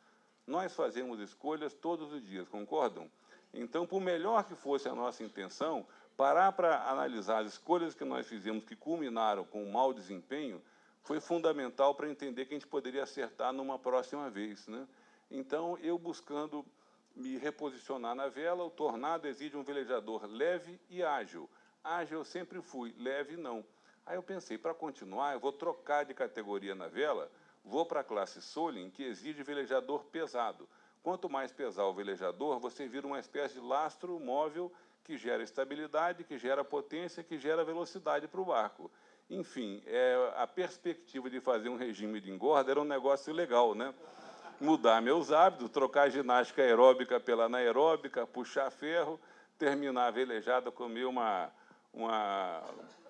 Nós fazemos escolhas todos os dias, concordam? Então, por melhor que fosse a nossa intenção, parar para analisar as escolhas que nós fizemos, que culminaram com um mau desempenho, foi fundamental para entender que a gente poderia acertar numa próxima vez, né? Então, eu buscando me reposicionar na vela, o Tornado exige um velejador leve e ágil. Ágil eu sempre fui, leve não. Aí eu pensei, para continuar, eu vou trocar de categoria na vela, vou para a classe Soling, que exige velejador pesado. Quanto mais pesar o velejador, você vira uma espécie de lastro móvel que gera estabilidade, que gera potência, que gera velocidade para o barco. Enfim, a perspectiva de fazer um regime de engorda era um negócio legal, né? Mudar meus hábitos, trocar a ginástica aeróbica pela anaeróbica, puxar ferro, terminar a velejada, comer uma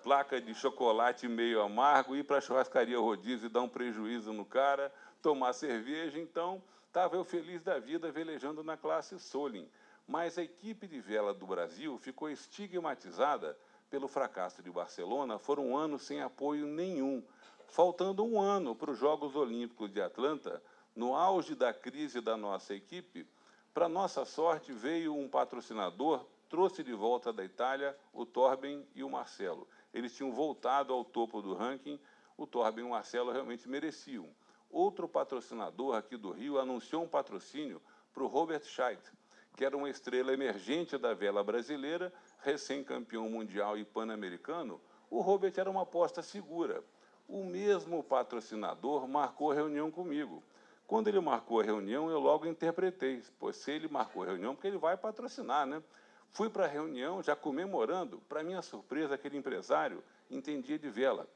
placa de chocolate meio amargo, ir para a churrascaria rodízio e dar um prejuízo no cara, tomar cerveja. Então, estava eu feliz da vida velejando na classe Soling. Mas a equipe de vela do Brasil ficou estigmatizada pelo fracasso de Barcelona. Foram anos sem apoio nenhum. Faltando um ano para os Jogos Olímpicos de Atlanta, no auge da crise da nossa equipe, para nossa sorte, veio um patrocinador, trouxe de volta da Itália o Torben e o Marcelo. Eles tinham voltado ao topo do ranking, o Torben e o Marcelo realmente mereciam. Outro patrocinador aqui do Rio anunciou um patrocínio para o Robert Scheidt, que era uma estrela emergente da vela brasileira, recém-campeão mundial e pan-americano. O Robert era uma aposta segura. O mesmo patrocinador marcou reunião comigo. Quando ele marcou a reunião, eu logo interpretei, pois se ele marcou a reunião, porque ele vai patrocinar, né? Fui para a reunião, já comemorando. Para minha surpresa, aquele empresário entendia de vela.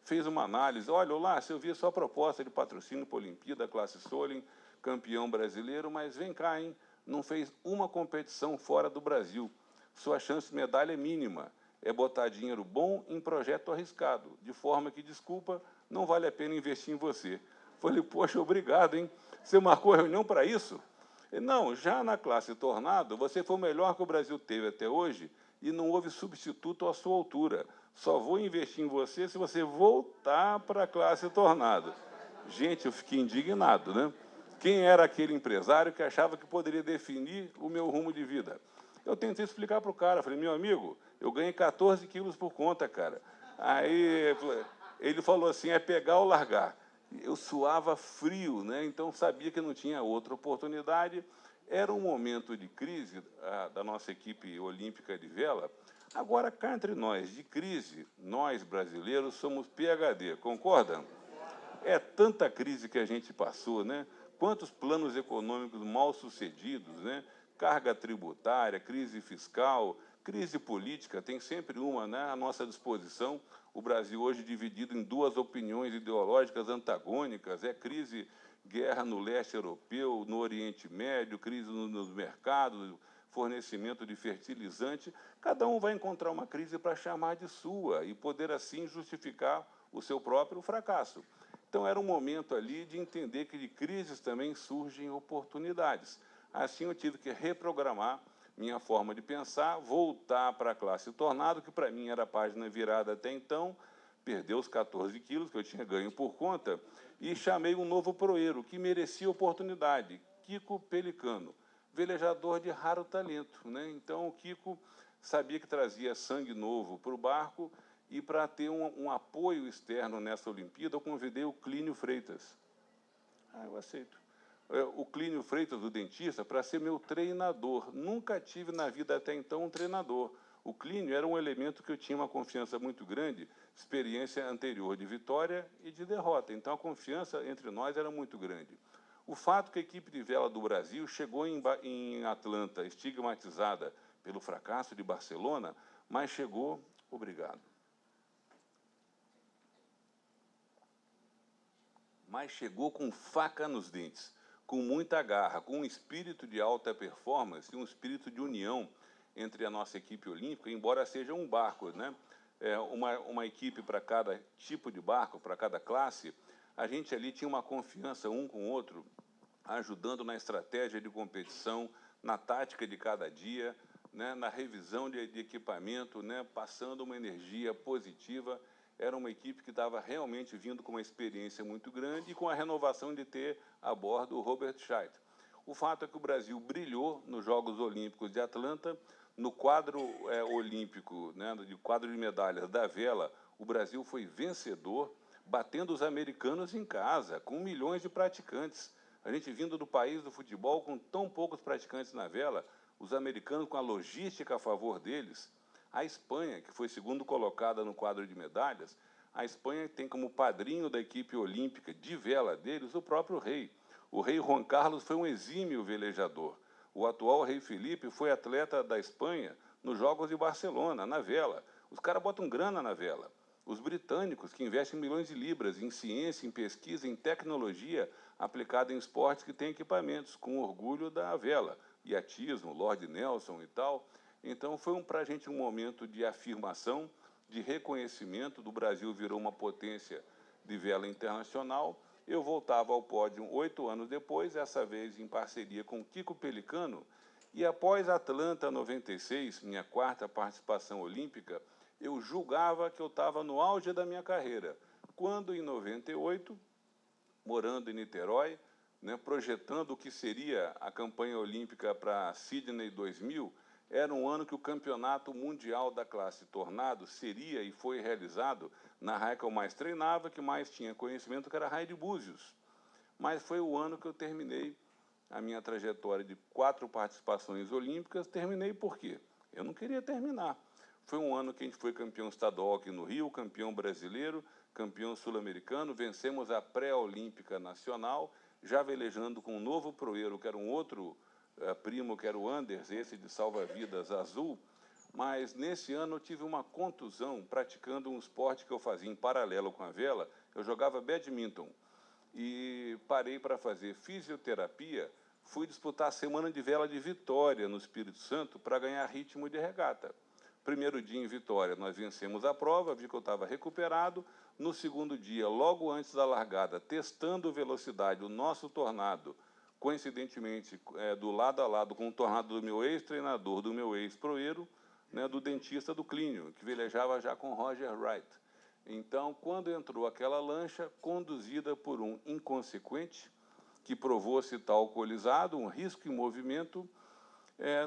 Fez uma análise. Olha, lá, se eu vi a sua proposta de patrocínio para a Olimpíada, classe Soling, campeão brasileiro, mas vem cá, hein? Não fez uma competição fora do Brasil. Sua chance de medalha é mínima. É botar dinheiro bom em projeto arriscado, de forma que, desculpa, não vale a pena investir em você. Falei, poxa, obrigado, hein? Você marcou a reunião para isso? Ele, não, já na classe Tornado, você foi o melhor que o Brasil teve até hoje e não houve substituto à sua altura. Só vou investir em você se você voltar para a classe Tornado. Gente, eu fiquei indignado, né? Quem era aquele empresário que achava que poderia definir o meu rumo de vida? Eu tentei explicar para o cara, falei, meu amigo, eu ganhei 14 quilos por conta, cara. Aí ele falou assim, é pegar ou largar. Eu suava frio, né? Então sabia que não tinha outra oportunidade. Era um momento de crise da nossa equipe olímpica de vela. Agora, cá entre nós, de crise, nós brasileiros somos PhD, concordam? É tanta crise que a gente passou, né? Quantos planos econômicos mal sucedidos, né? Carga tributária, crise fiscal, crise política, tem sempre uma, né, à nossa disposição. O Brasil hoje dividido em duas opiniões ideológicas antagônicas, crise, guerra no leste europeu, no Oriente Médio, crise nos mercados, fornecimento de fertilizante. Cada um vai encontrar uma crise para chamar de sua e poder, assim, justificar o seu próprio fracasso. Então, era um momento ali de entender que de crises também surgem oportunidades. Assim, eu tive que reprogramar minha forma de pensar, voltar para a classe Tornado, que para mim era a página virada até então, perdeu os 14 quilos que eu tinha ganho por conta, e chamei um novo proeiro, que merecia oportunidade, Kiko Pelicano, velejador de raro talento, né? Então, o Kiko sabia que trazia sangue novo para o barco, e para ter um apoio externo nessa Olimpíada, eu convidei o Clínio Freitas. Eu aceito. o Clínio Freitas, o dentista, para ser meu treinador. Nunca tive na vida até então um treinador. O Clínio era um elemento que eu tinha uma confiança muito grande, experiência anterior de vitória e de derrota. Então, a confiança entre nós era muito grande. O fato que a equipe de vela do Brasil chegou em Atlanta estigmatizada pelo fracasso de Barcelona, mas chegou... Obrigado. Mas chegou com faca nos dentes, com muita garra, com um espírito de alta performance e um espírito de união entre a nossa equipe olímpica, embora seja um barco, né? Uma equipe para cada tipo de barco, para cada classe, a gente ali tinha uma confiança um com o outro, ajudando na estratégia de competição, na tática de cada dia, né? Na revisão de equipamento, né? Passando uma energia positiva. Era uma equipe que estava realmente vindo com uma experiência muito grande e com a renovação de ter a bordo o Robert Scheidt. O fato é que o Brasil brilhou nos Jogos Olímpicos de Atlanta. No quadro olímpico, né, de quadro de medalhas da vela, o Brasil foi vencedor, batendo os americanos em casa, com milhões de praticantes. A gente vindo do país do futebol com tão poucos praticantes na vela, os americanos com a logística a favor deles. A Espanha, que foi segundo colocada no quadro de medalhas, a Espanha tem como padrinho da equipe olímpica de vela deles o próprio rei. O rei Juan Carlos foi um exímio velejador. O atual rei Felipe foi atleta da Espanha nos Jogos de Barcelona, na vela. Os caras botam grana na vela. Os britânicos, que investem milhões de libras em ciência, em pesquisa, em tecnologia aplicada em esportes que têm equipamentos, com orgulho da vela, iatismo, Lord Nelson e tal. Então, foi para a gente um momento de afirmação, de reconhecimento. Do Brasil virou uma potência de vela internacional. Eu voltava ao pódio 8 anos depois, essa vez em parceria com Kiko Pelicano, e após Atlanta 96, minha quarta participação olímpica, eu julgava que eu estava no auge da minha carreira, quando em 98, morando em Niterói, né, projetando o que seria a campanha olímpica para Sydney 2000, era um ano que o campeonato mundial da classe Tornado seria e foi realizado na raia que eu mais treinava, que mais tinha conhecimento, que era a raia de Búzios. Mas foi o ano que eu terminei a minha trajetória de 4 participações olímpicas. Terminei por quê? Eu não queria terminar. Foi um ano que a gente foi campeão estadual aqui no Rio, campeão brasileiro, campeão sul-americano, vencemos a pré-olímpica nacional, já velejando com um novo proeiro, que era um outro primo, que era o Anders, esse de salva-vidas azul. Mas nesse ano eu tive uma contusão praticando um esporte que eu fazia em paralelo com a vela. Eu jogava badminton e parei para fazer fisioterapia. Fui disputar a Semana de Vela de Vitória, no Espírito Santo, para ganhar ritmo de regata. Primeiro dia em Vitória, nós vencemos a prova, vi que eu estava recuperado. No segundo dia, logo antes da largada, testando velocidade, o nosso Tornado, coincidentemente, do lado a lado com o Tornado do meu ex-treinador, do meu ex-proeiro, né, do dentista do Clínio, que velejava já com Roger Wright. Então, quando entrou aquela lancha, conduzida por um inconsequente, que provou-se estar alcoolizado, um risco em movimento,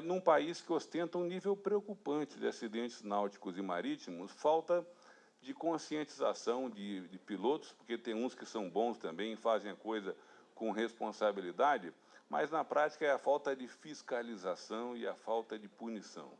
num país que ostenta um nível preocupante de acidentes náuticos e marítimos, falta de conscientização de pilotos, porque tem uns que são bons também, fazem a coisa com responsabilidade, mas na prática é a falta de fiscalização e a falta de punição.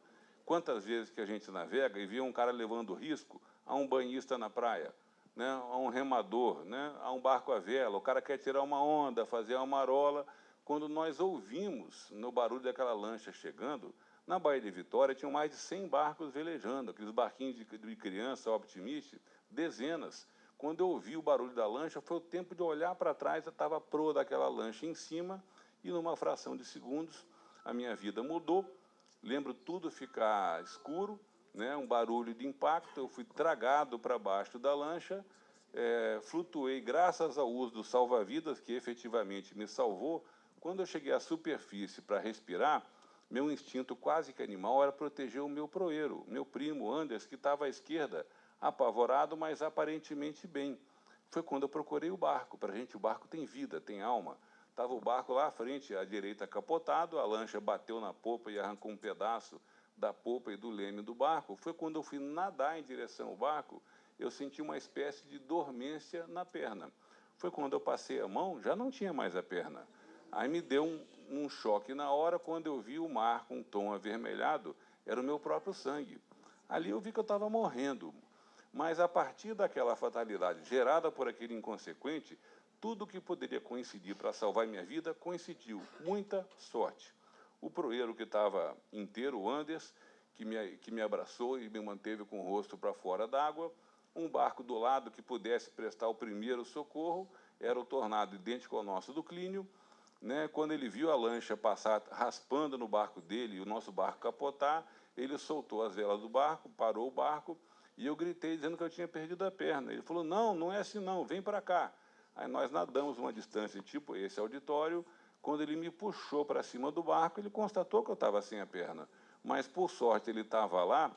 Quantas vezes que a gente navega e vê um cara levando risco a um banhista na praia, né, a um remador, né, a um barco à vela, o cara quer tirar uma onda, fazer uma marola. Quando nós ouvimos no barulho daquela lancha chegando, na Baía de Vitória tinham mais de 100 barcos velejando, aqueles barquinhos de criança, optimista, dezenas. Quando eu ouvi o barulho da lancha, foi o tempo de olhar para trás, eu estava a proa daquela lancha em cima, e numa fração de segundos a minha vida mudou. Lembro tudo ficar escuro, né, um barulho de impacto, eu fui tragado para baixo da lancha, flutuei graças ao uso do salva-vidas, que efetivamente me salvou. Quando eu cheguei à superfície para respirar, meu instinto quase que animal era proteger o meu proeiro, meu primo Anders, que estava à esquerda, apavorado, mas aparentemente bem. Foi quando eu procurei o barco. Para a gente, o barco tem vida, tem alma. Estava o barco lá à frente, à direita capotado, a lancha bateu na popa e arrancou um pedaço da popa e do leme do barco. Foi quando eu fui nadar em direção ao barco, eu senti uma espécie de dormência na perna. Foi quando eu passei a mão, já não tinha mais a perna. Aí me deu um choque na hora, quando eu vi o mar com um tom avermelhado, era o meu próprio sangue. Ali eu vi que eu estava morrendo. Mas, a partir daquela fatalidade gerada por aquele inconsequente, tudo que poderia coincidir para salvar minha vida, coincidiu. Muita sorte. O proeiro que estava inteiro, o Anders, que me abraçou e me manteve com o rosto para fora d'água. Um barco do lado que pudesse prestar o primeiro socorro, era o Tornado, idêntico ao nosso do Clínio. Né? Quando ele viu a lancha passar raspando no barco dele e o nosso barco capotar, ele soltou as velas do barco, parou o barco, e eu gritei dizendo que eu tinha perdido a perna. Ele falou, não, não é assim não, vem para cá. Aí nós nadamos uma distância tipo esse auditório. Quando ele me puxou para cima do barco, ele constatou que eu estava sem a perna. Mas, por sorte, ele estava lá,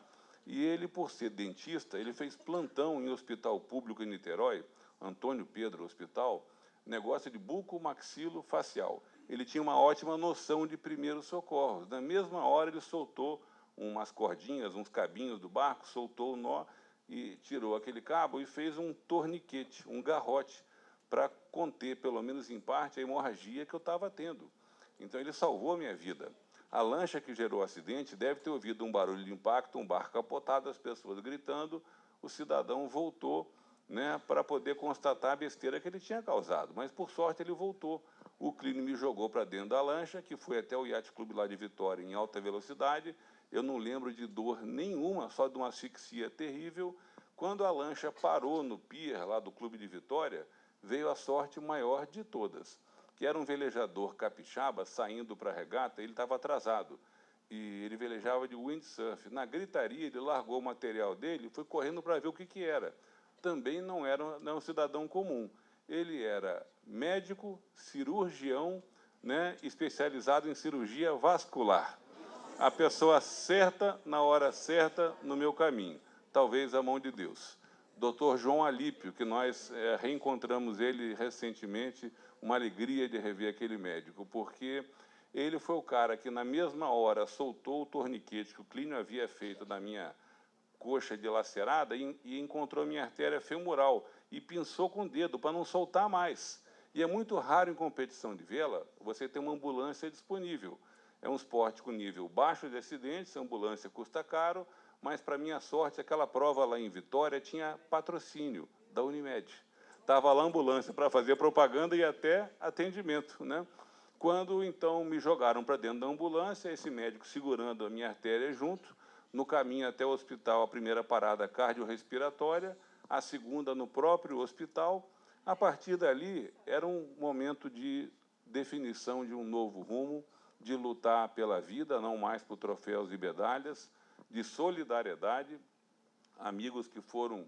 e ele, por ser dentista, ele fez plantão em hospital público em Niterói, Antônio Pedro Hospital, negócio de buco-maxilo-facial. Ele tinha uma ótima noção de primeiros socorros. Na mesma hora, ele soltou umas cordinhas, uns cabinhos do barco, soltou o nó e tirou aquele cabo e fez um torniquete, um garrote, para conter, pelo menos em parte, a hemorragia que eu estava tendo. Então, ele salvou a minha vida. A lancha que gerou o acidente deve ter ouvido um barulho de impacto, um barco capotado, as pessoas gritando, o cidadão voltou, né, para poder constatar a besteira que ele tinha causado. Mas, por sorte, ele voltou. O Clínio me jogou para dentro da lancha, que foi até o Yacht Clube lá de Vitória, em alta velocidade. Eu não lembro de dor nenhuma, só de uma asfixia terrível. Quando a lancha parou no pier lá do Clube de Vitória, veio a sorte maior de todas, que era um velejador capixaba saindo para a regata. Ele estava atrasado, e ele velejava de windsurf. Na gritaria, ele largou o material dele e foi correndo para ver o que era. Também não era um cidadão comum. Ele era médico, cirurgião, né, especializado em cirurgia vascular. A pessoa certa, na hora certa, no meu caminho. Talvez a mão de Deus. Dr. João Alípio, que nós reencontramos ele recentemente, uma alegria de rever aquele médico, porque ele foi o cara que, na mesma hora, soltou o torniquete que o Clínio havia feito na minha coxa dilacerada e encontrou minha artéria femoral e pinçou com o dedo para não soltar mais. E é muito raro em competição de vela você ter uma ambulância disponível. É um esporte com nível baixo de acidentes, a ambulância custa caro, mas, para minha sorte, aquela prova lá em Vitória tinha patrocínio da Unimed. Estava lá a ambulância para fazer propaganda e até atendimento, né? Quando, então, me jogaram para dentro da ambulância, esse médico segurando a minha artéria junto, no caminho até o hospital, a primeira parada cardiorrespiratória, a segunda no próprio hospital. A partir dali, era um momento de definição de um novo rumo, de lutar pela vida, não mais por troféus e medalhas, de solidariedade, amigos que foram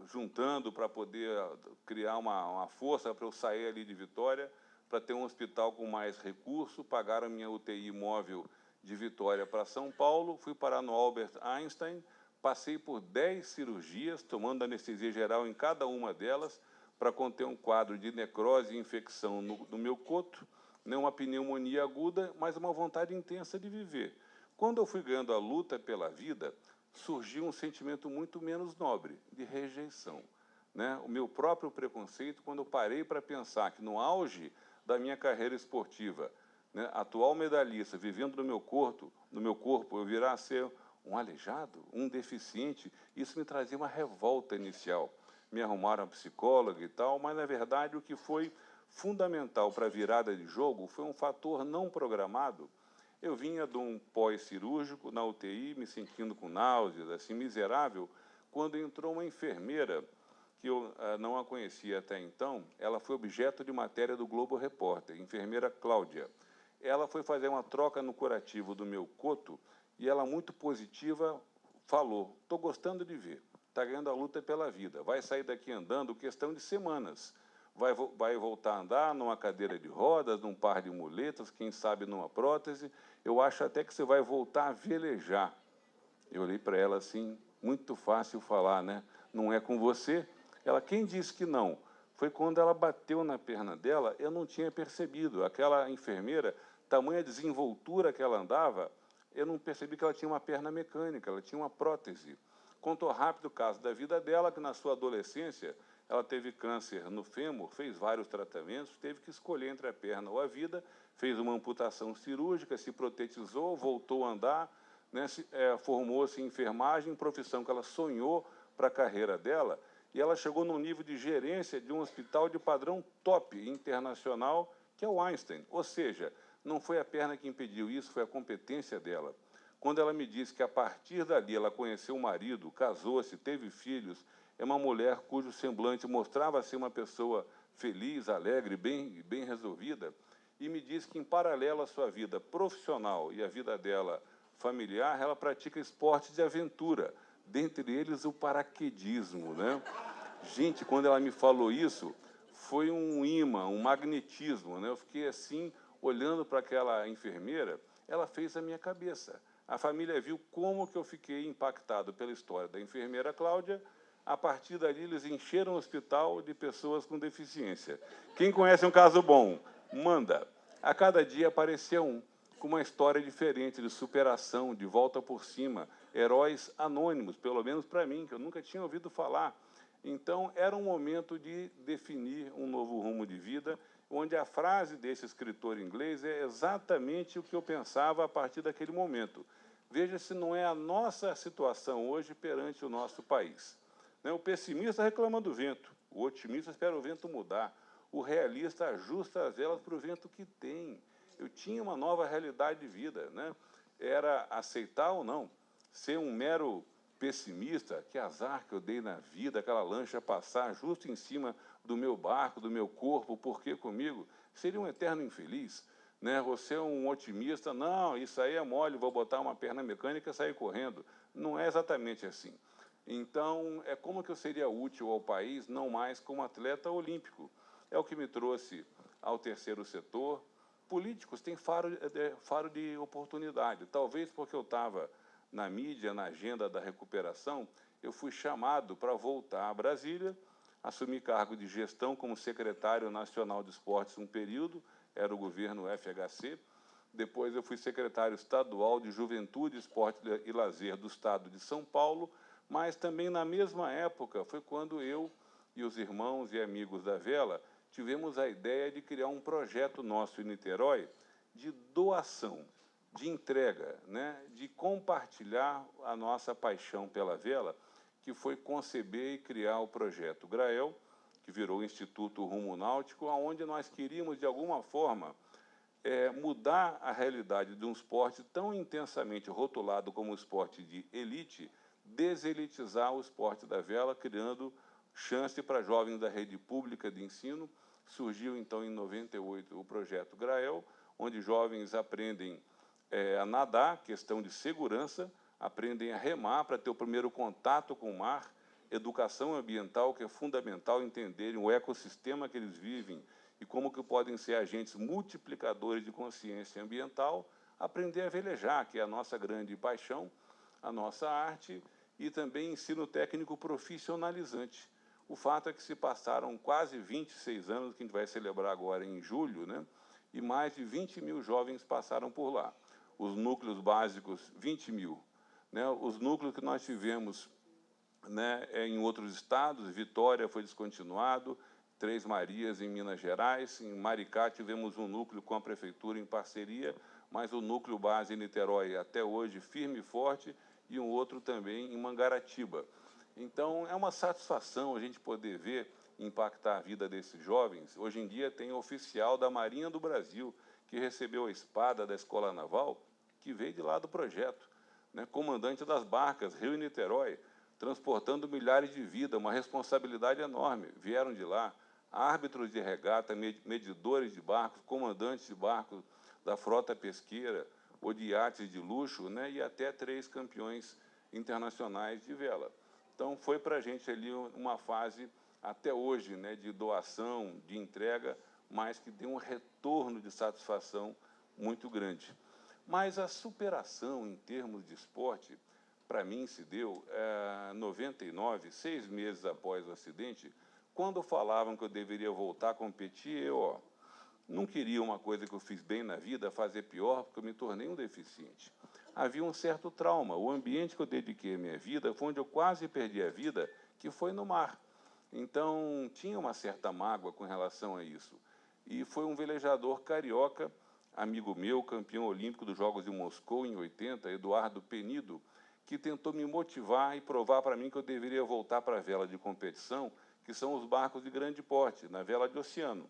juntando para poder criar uma força para eu sair ali de Vitória, para ter um hospital com mais recurso. Pagaram minha UTI móvel de Vitória para São Paulo, fui parar no Albert Einstein, passei por 10 cirurgias, tomando anestesia geral em cada uma delas, para conter um quadro de necrose e infecção no meu coto, né, uma pneumonia aguda, mas uma vontade intensa de viver. Quando eu fui ganhando a luta pela vida, surgiu um sentimento muito menos nobre, de rejeição. Né? O meu próprio preconceito, quando eu parei para pensar que, no auge da minha carreira esportiva, né, atual medalhista, vivendo no meu corpo, eu virar a ser um aleijado, um deficiente, isso me trazia uma revolta inicial. Me arrumaram uma psicóloga e tal, mas, na verdade, o que foi fundamental para a virada de jogo foi um fator não programado. Eu vinha de um pós-cirúrgico na UTI, me sentindo com náuseas, assim, miserável, quando entrou uma enfermeira, que eu não a conhecia até então. Ela foi objeto de matéria do Globo Repórter, enfermeira Cláudia. Ela foi fazer uma troca no curativo do meu coto e ela, muito positiva, falou: estou gostando de ver, está ganhando a luta pela vida, vai sair daqui andando questão de semanas. Vai voltar a andar numa cadeira de rodas, num par de muletas, quem sabe numa prótese. Eu acho até que você vai voltar a velejar. Eu olhei para ela assim, muito fácil falar, né? Não é com você? Ela, quem disse que não? Foi quando ela bateu na perna dela, eu não tinha percebido. Aquela enfermeira, tamanha desenvoltura que ela andava, eu não percebi que ela tinha uma perna mecânica, ela tinha uma prótese. contou rápido o caso da vida dela, que na sua adolescência ela teve câncer no fêmur, fez vários tratamentos, teve que escolher entre a perna ou a vida, fez uma amputação cirúrgica, se protetizou, voltou a andar, né, formou-se em enfermagem, profissão que ela sonhou para a carreira dela, e ela chegou num nível de gerência de um hospital de padrão top internacional, que é o Einstein. Ou seja, não foi a perna que impediu isso, foi a competência dela. Quando ela me disse que, a partir dali, ela conheceu o marido, casou-se, teve filhos, é uma mulher cujo semblante mostrava ser uma pessoa feliz, alegre, bem resolvida, e me disse que, em paralelo à sua vida profissional e à vida dela familiar, ela pratica esportes de aventura, dentre eles o paraquedismo, né? Gente, quando ela me falou isso, foi um imã, um magnetismo, né? Eu fiquei assim, olhando para aquela enfermeira, ela fez a minha cabeça. A família viu como que eu fiquei impactado pela história da enfermeira Cláudia. A partir dali, eles encheram o hospital de pessoas com deficiência. Quem conhece um caso bom, manda. A cada dia aparecia um, com uma história diferente de superação, de volta por cima, heróis anônimos, pelo menos para mim, que eu nunca tinha ouvido falar. Então, era um momento de definir um novo rumo de vida, onde a frase desse escritor inglês é exatamente o que eu pensava a partir daquele momento. Veja se não é a nossa situação hoje perante o nosso país. O pessimista reclama do vento, o otimista espera o vento mudar, o realista ajusta as velas para o vento que tem. Eu tinha uma nova realidade de vida, né? Era aceitar ou não, ser um mero pessimista, que azar que eu dei na vida, aquela lancha passar justo em cima do meu barco, do meu corpo, por que comigo? Seria um eterno infeliz, né? Você é um otimista, não, isso aí é mole, vou botar uma perna mecânica e sair correndo. Não é exatamente assim. Então, é como que eu seria útil ao país, não mais como atleta olímpico. É o que me trouxe ao terceiro setor. Políticos têm faro de oportunidade. Talvez porque eu estava na mídia, na agenda da recuperação, eu fui chamado para voltar a Brasília, assumir cargo de gestão como secretário nacional de esportes um período, era o governo FHC. Depois eu fui secretário estadual de Juventude, Esporte e Lazer do estado de São Paulo, mas também na mesma época foi quando eu e os irmãos e amigos da vela tivemos a ideia de criar um projeto nosso em Niterói de doação, de entrega, né, de compartilhar a nossa paixão pela vela, que foi conceber e criar o projeto Grael, que virou o Instituto Rumo Náutico, onde nós queríamos, de alguma forma, mudar a realidade de um esporte tão intensamente rotulado como um esporte de elite, deselitizar o esporte da vela, criando chance para jovens da rede pública de ensino. Surgiu, então, em 98, o projeto Grael, onde jovens aprendem a nadar, questão de segurança, aprendem a remar para ter o primeiro contato com o mar, educação ambiental, que é fundamental entenderem o ecossistema que eles vivem e como que podem ser agentes multiplicadores de consciência ambiental, aprender a velejar, que é a nossa grande paixão, a nossa arte, e também ensino técnico profissionalizante. O fato é que se passaram quase 26 anos, que a gente vai celebrar agora em julho, né? E mais de 20 mil jovens passaram por lá. Os núcleos básicos, 20 mil. Né? Os núcleos que nós tivemos, né, em outros estados, Vitória foi descontinuado, Três Marias, em Minas Gerais, em Maricá tivemos um núcleo com a prefeitura em parceria, mas o núcleo base em Niterói, até hoje, firme e forte, e um outro também em Mangaratiba. Então, é uma satisfação a gente poder ver impactar a vida desses jovens. Hoje em dia tem oficial da Marinha do Brasil, que recebeu a espada da Escola Naval, que veio de lá do projeto, né? Comandante das barcas, Rio e Niterói, transportando milhares de vidas, uma responsabilidade enorme, vieram de lá. Árbitros de regata, medidores de barcos, comandantes de barcos da frota pesqueira ou de iates de luxo, né? E até 3 campeões internacionais de vela. Então, foi para a gente ali uma fase, até hoje, né, de doação, de entrega, mas que deu um retorno de satisfação muito grande. Mas a superação em termos de esporte, para mim, se deu em 99, 6 meses após o acidente, quando falavam que eu deveria voltar a competir, eu não queria uma coisa que eu fiz bem na vida, fazer pior, porque eu me tornei um deficiente. havia um certo trauma. O ambiente que eu dediquei a minha vida foi onde eu quase perdi a vida, que foi no mar. Então, tinha uma certa mágoa com relação a isso. E foi um velejador carioca, amigo meu, campeão olímpico dos Jogos de Moscou em 80, Eduardo Penido, que tentou me motivar e provar para mim que eu deveria voltar para a vela de competição, que são os barcos de grande porte, na vela de oceano.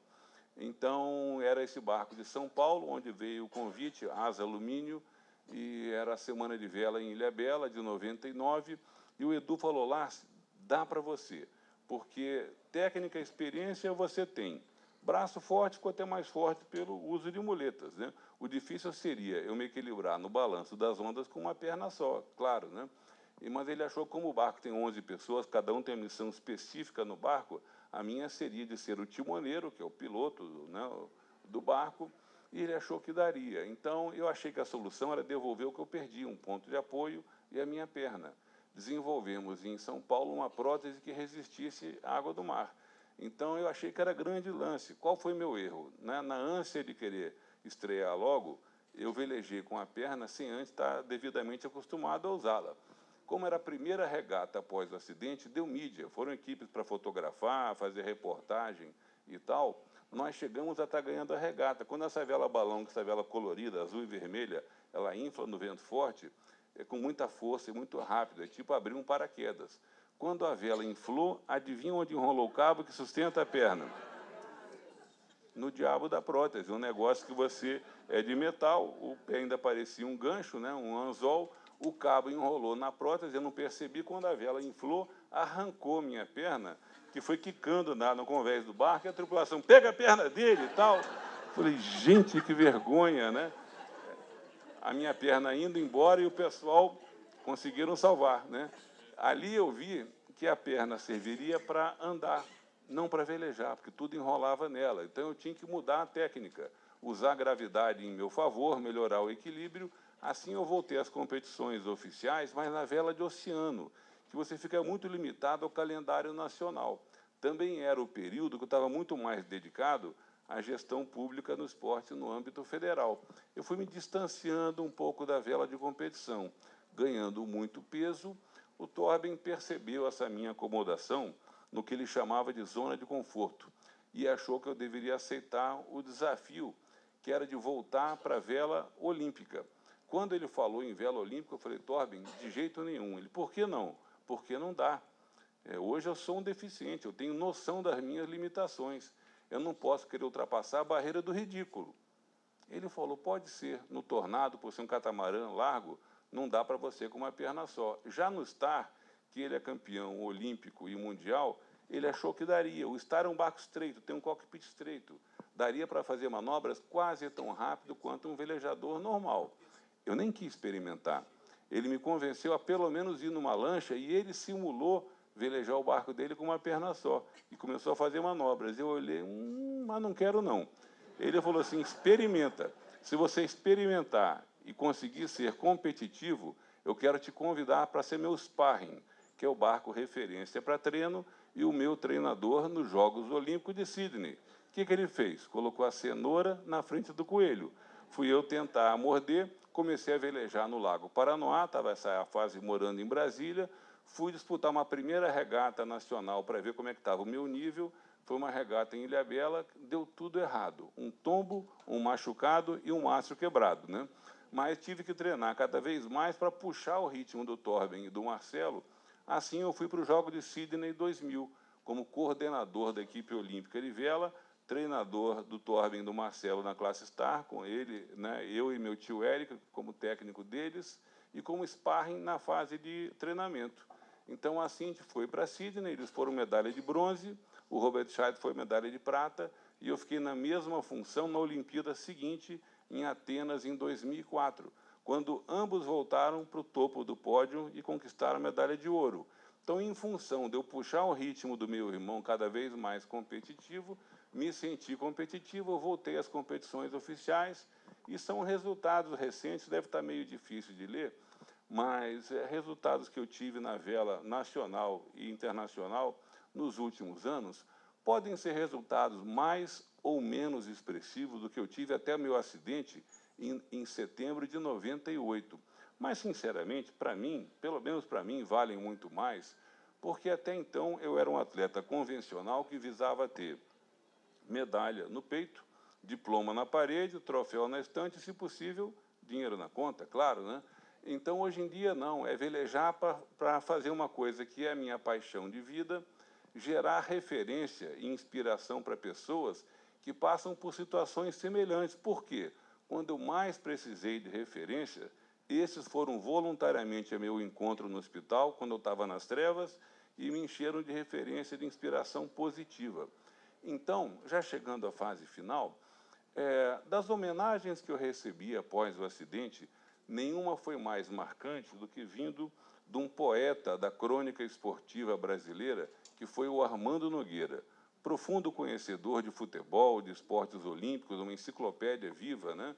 Então, era esse barco de São Paulo, onde veio o convite, Asa Alumínio, e era a Semana de Vela em Ilhabela, de 99, e o Edu falou, Lars, dá para você, porque técnica e experiência você tem. Braço forte ficou até mais forte pelo uso de muletas, né? O difícil seria eu me equilibrar no balanço das ondas com uma perna só, claro, né? Mas ele achou que como o barco tem 11 pessoas, cada um tem uma missão específica no barco, a minha seria de ser o timoneiro, que é o piloto, né, do barco, e ele achou que daria. Então, eu achei que a solução era devolver o que eu perdi, um ponto de apoio e a minha perna. Desenvolvemos em São Paulo uma prótese que resistisse à água do mar. Então, eu achei que era grande lance. Qual foi meu erro? Na ânsia de querer estrear logo, eu velejei com a perna sem antes estar devidamente acostumado a usá-la. Como era a primeira regata após o acidente, deu mídia. Foram equipes para fotografar, fazer reportagem e tal. Nós chegamos a estar ganhando a regata. Quando essa vela balão, essa vela colorida, azul e vermelha, ela infla no vento forte, com muita força e muito rápido. É tipo abrir um paraquedas. Quando a vela inflou, adivinha onde enrolou o cabo que sustenta a perna? No diabo da prótese, um negócio que você é de metal, o pé ainda parecia um gancho, né, um anzol, o cabo enrolou na prótese, eu não percebi, quando a vela inflou, arrancou minha perna, que foi quicando no convés do barco, e a tripulação, pega a perna dele e tal. Falei, gente, que vergonha, né? A minha perna indo embora e o pessoal conseguiram salvar, né? Ali eu vi que a perna serviria para andar, não para velejar, porque tudo enrolava nela. Então, eu tinha que mudar a técnica, usar a gravidade em meu favor, melhorar o equilíbrio. Assim, eu voltei às competições oficiais, mas na vela de oceano, que você fica muito limitado ao calendário nacional. Também era o período que eu estava muito mais dedicado à gestão pública no esporte no âmbito federal. Eu fui me distanciando um pouco da vela de competição, ganhando muito peso. O Torben percebeu essa minha acomodação no que ele chamava de zona de conforto e achou que eu deveria aceitar o desafio, que era de voltar para a vela olímpica. Quando ele falou em vela olímpica, eu falei, Torben, de jeito nenhum. Ele, por que não? Porque não dá. Hoje eu sou um deficiente, eu tenho noção das minhas limitações. Eu não posso querer ultrapassar a barreira do ridículo. Ele falou, pode ser, no Tornado, por ser um catamarã largo, não dá para você com uma perna só. Já no Star, que ele é campeão olímpico e mundial, ele achou que daria. O Star é um barco estreito, tem um cockpit estreito. Daria para fazer manobras quase tão rápido quanto um velejador normal. Eu nem quis experimentar. Ele me convenceu a pelo menos ir numa lancha e ele simulou velejar o barco dele com uma perna só. E começou a fazer manobras. Eu olhei, mas não quero não. Ele falou assim, experimenta. Se você experimentar e conseguir ser competitivo, eu quero te convidar para ser meu sparring, que é o barco referência para treino e o meu treinador nos Jogos Olímpicos de Sydney. O que ele fez? Colocou a cenoura na frente do coelho. Fui eu tentar morder, comecei a velejar no Lago Paranoá, estava essa fase morando em Brasília, fui disputar uma primeira regata nacional para ver como é que estava o meu nível. Foi uma regata em Ilhabela, deu tudo errado. Um tombo, um machucado e um mastro quebrado, né? Mas tive que treinar cada vez mais para puxar o ritmo do Torben e do Marcelo. Assim, eu fui para o Jogo de Sydney 2000, como coordenador da equipe olímpica de vela, treinador do Torben e do Marcelo na classe Star, com ele, né, eu e meu tio Érico como técnico deles, e como sparring na fase de treinamento. Então, assim, a gente foi para Sydney, eles foram medalha de bronze, o Robert Scheidt foi medalha de prata, e eu fiquei na mesma função na Olimpíada seguinte, em Atenas, em 2004, quando ambos voltaram para o topo do pódio e conquistaram a medalha de ouro. Então, em função de eu puxar o ritmo do meu irmão cada vez mais competitivo, me senti competitivo, eu voltei às competições oficiais, e são resultados recentes, deve estar meio difícil de ler, mas resultados que eu tive na vela nacional e internacional nos últimos anos, podem ser resultados mais ou menos expressivos do que eu tive até o meu acidente em setembro de 98. Mas, sinceramente, para mim, pelo menos para mim, valem muito mais, porque até então eu era um atleta convencional que visava ter medalha no peito, diploma na parede, troféu na estante e, se possível, dinheiro na conta, claro, né? Então, hoje em dia, não, é velejar para fazer uma coisa que é a minha paixão de vida, gerar referência e inspiração para pessoas que passam por situações semelhantes. Por quê? Quando eu mais precisei de referência, esses foram voluntariamente a meu encontro no hospital, quando eu estava nas trevas, e me encheram de referência, de inspiração positiva. Então, já chegando à fase final, das homenagens que eu recebi após o acidente, nenhuma foi mais marcante do que vindo de um poeta da crônica esportiva brasileira, que foi o Armando Nogueira, profundo conhecedor de futebol, de esportes olímpicos, uma enciclopédia viva, né?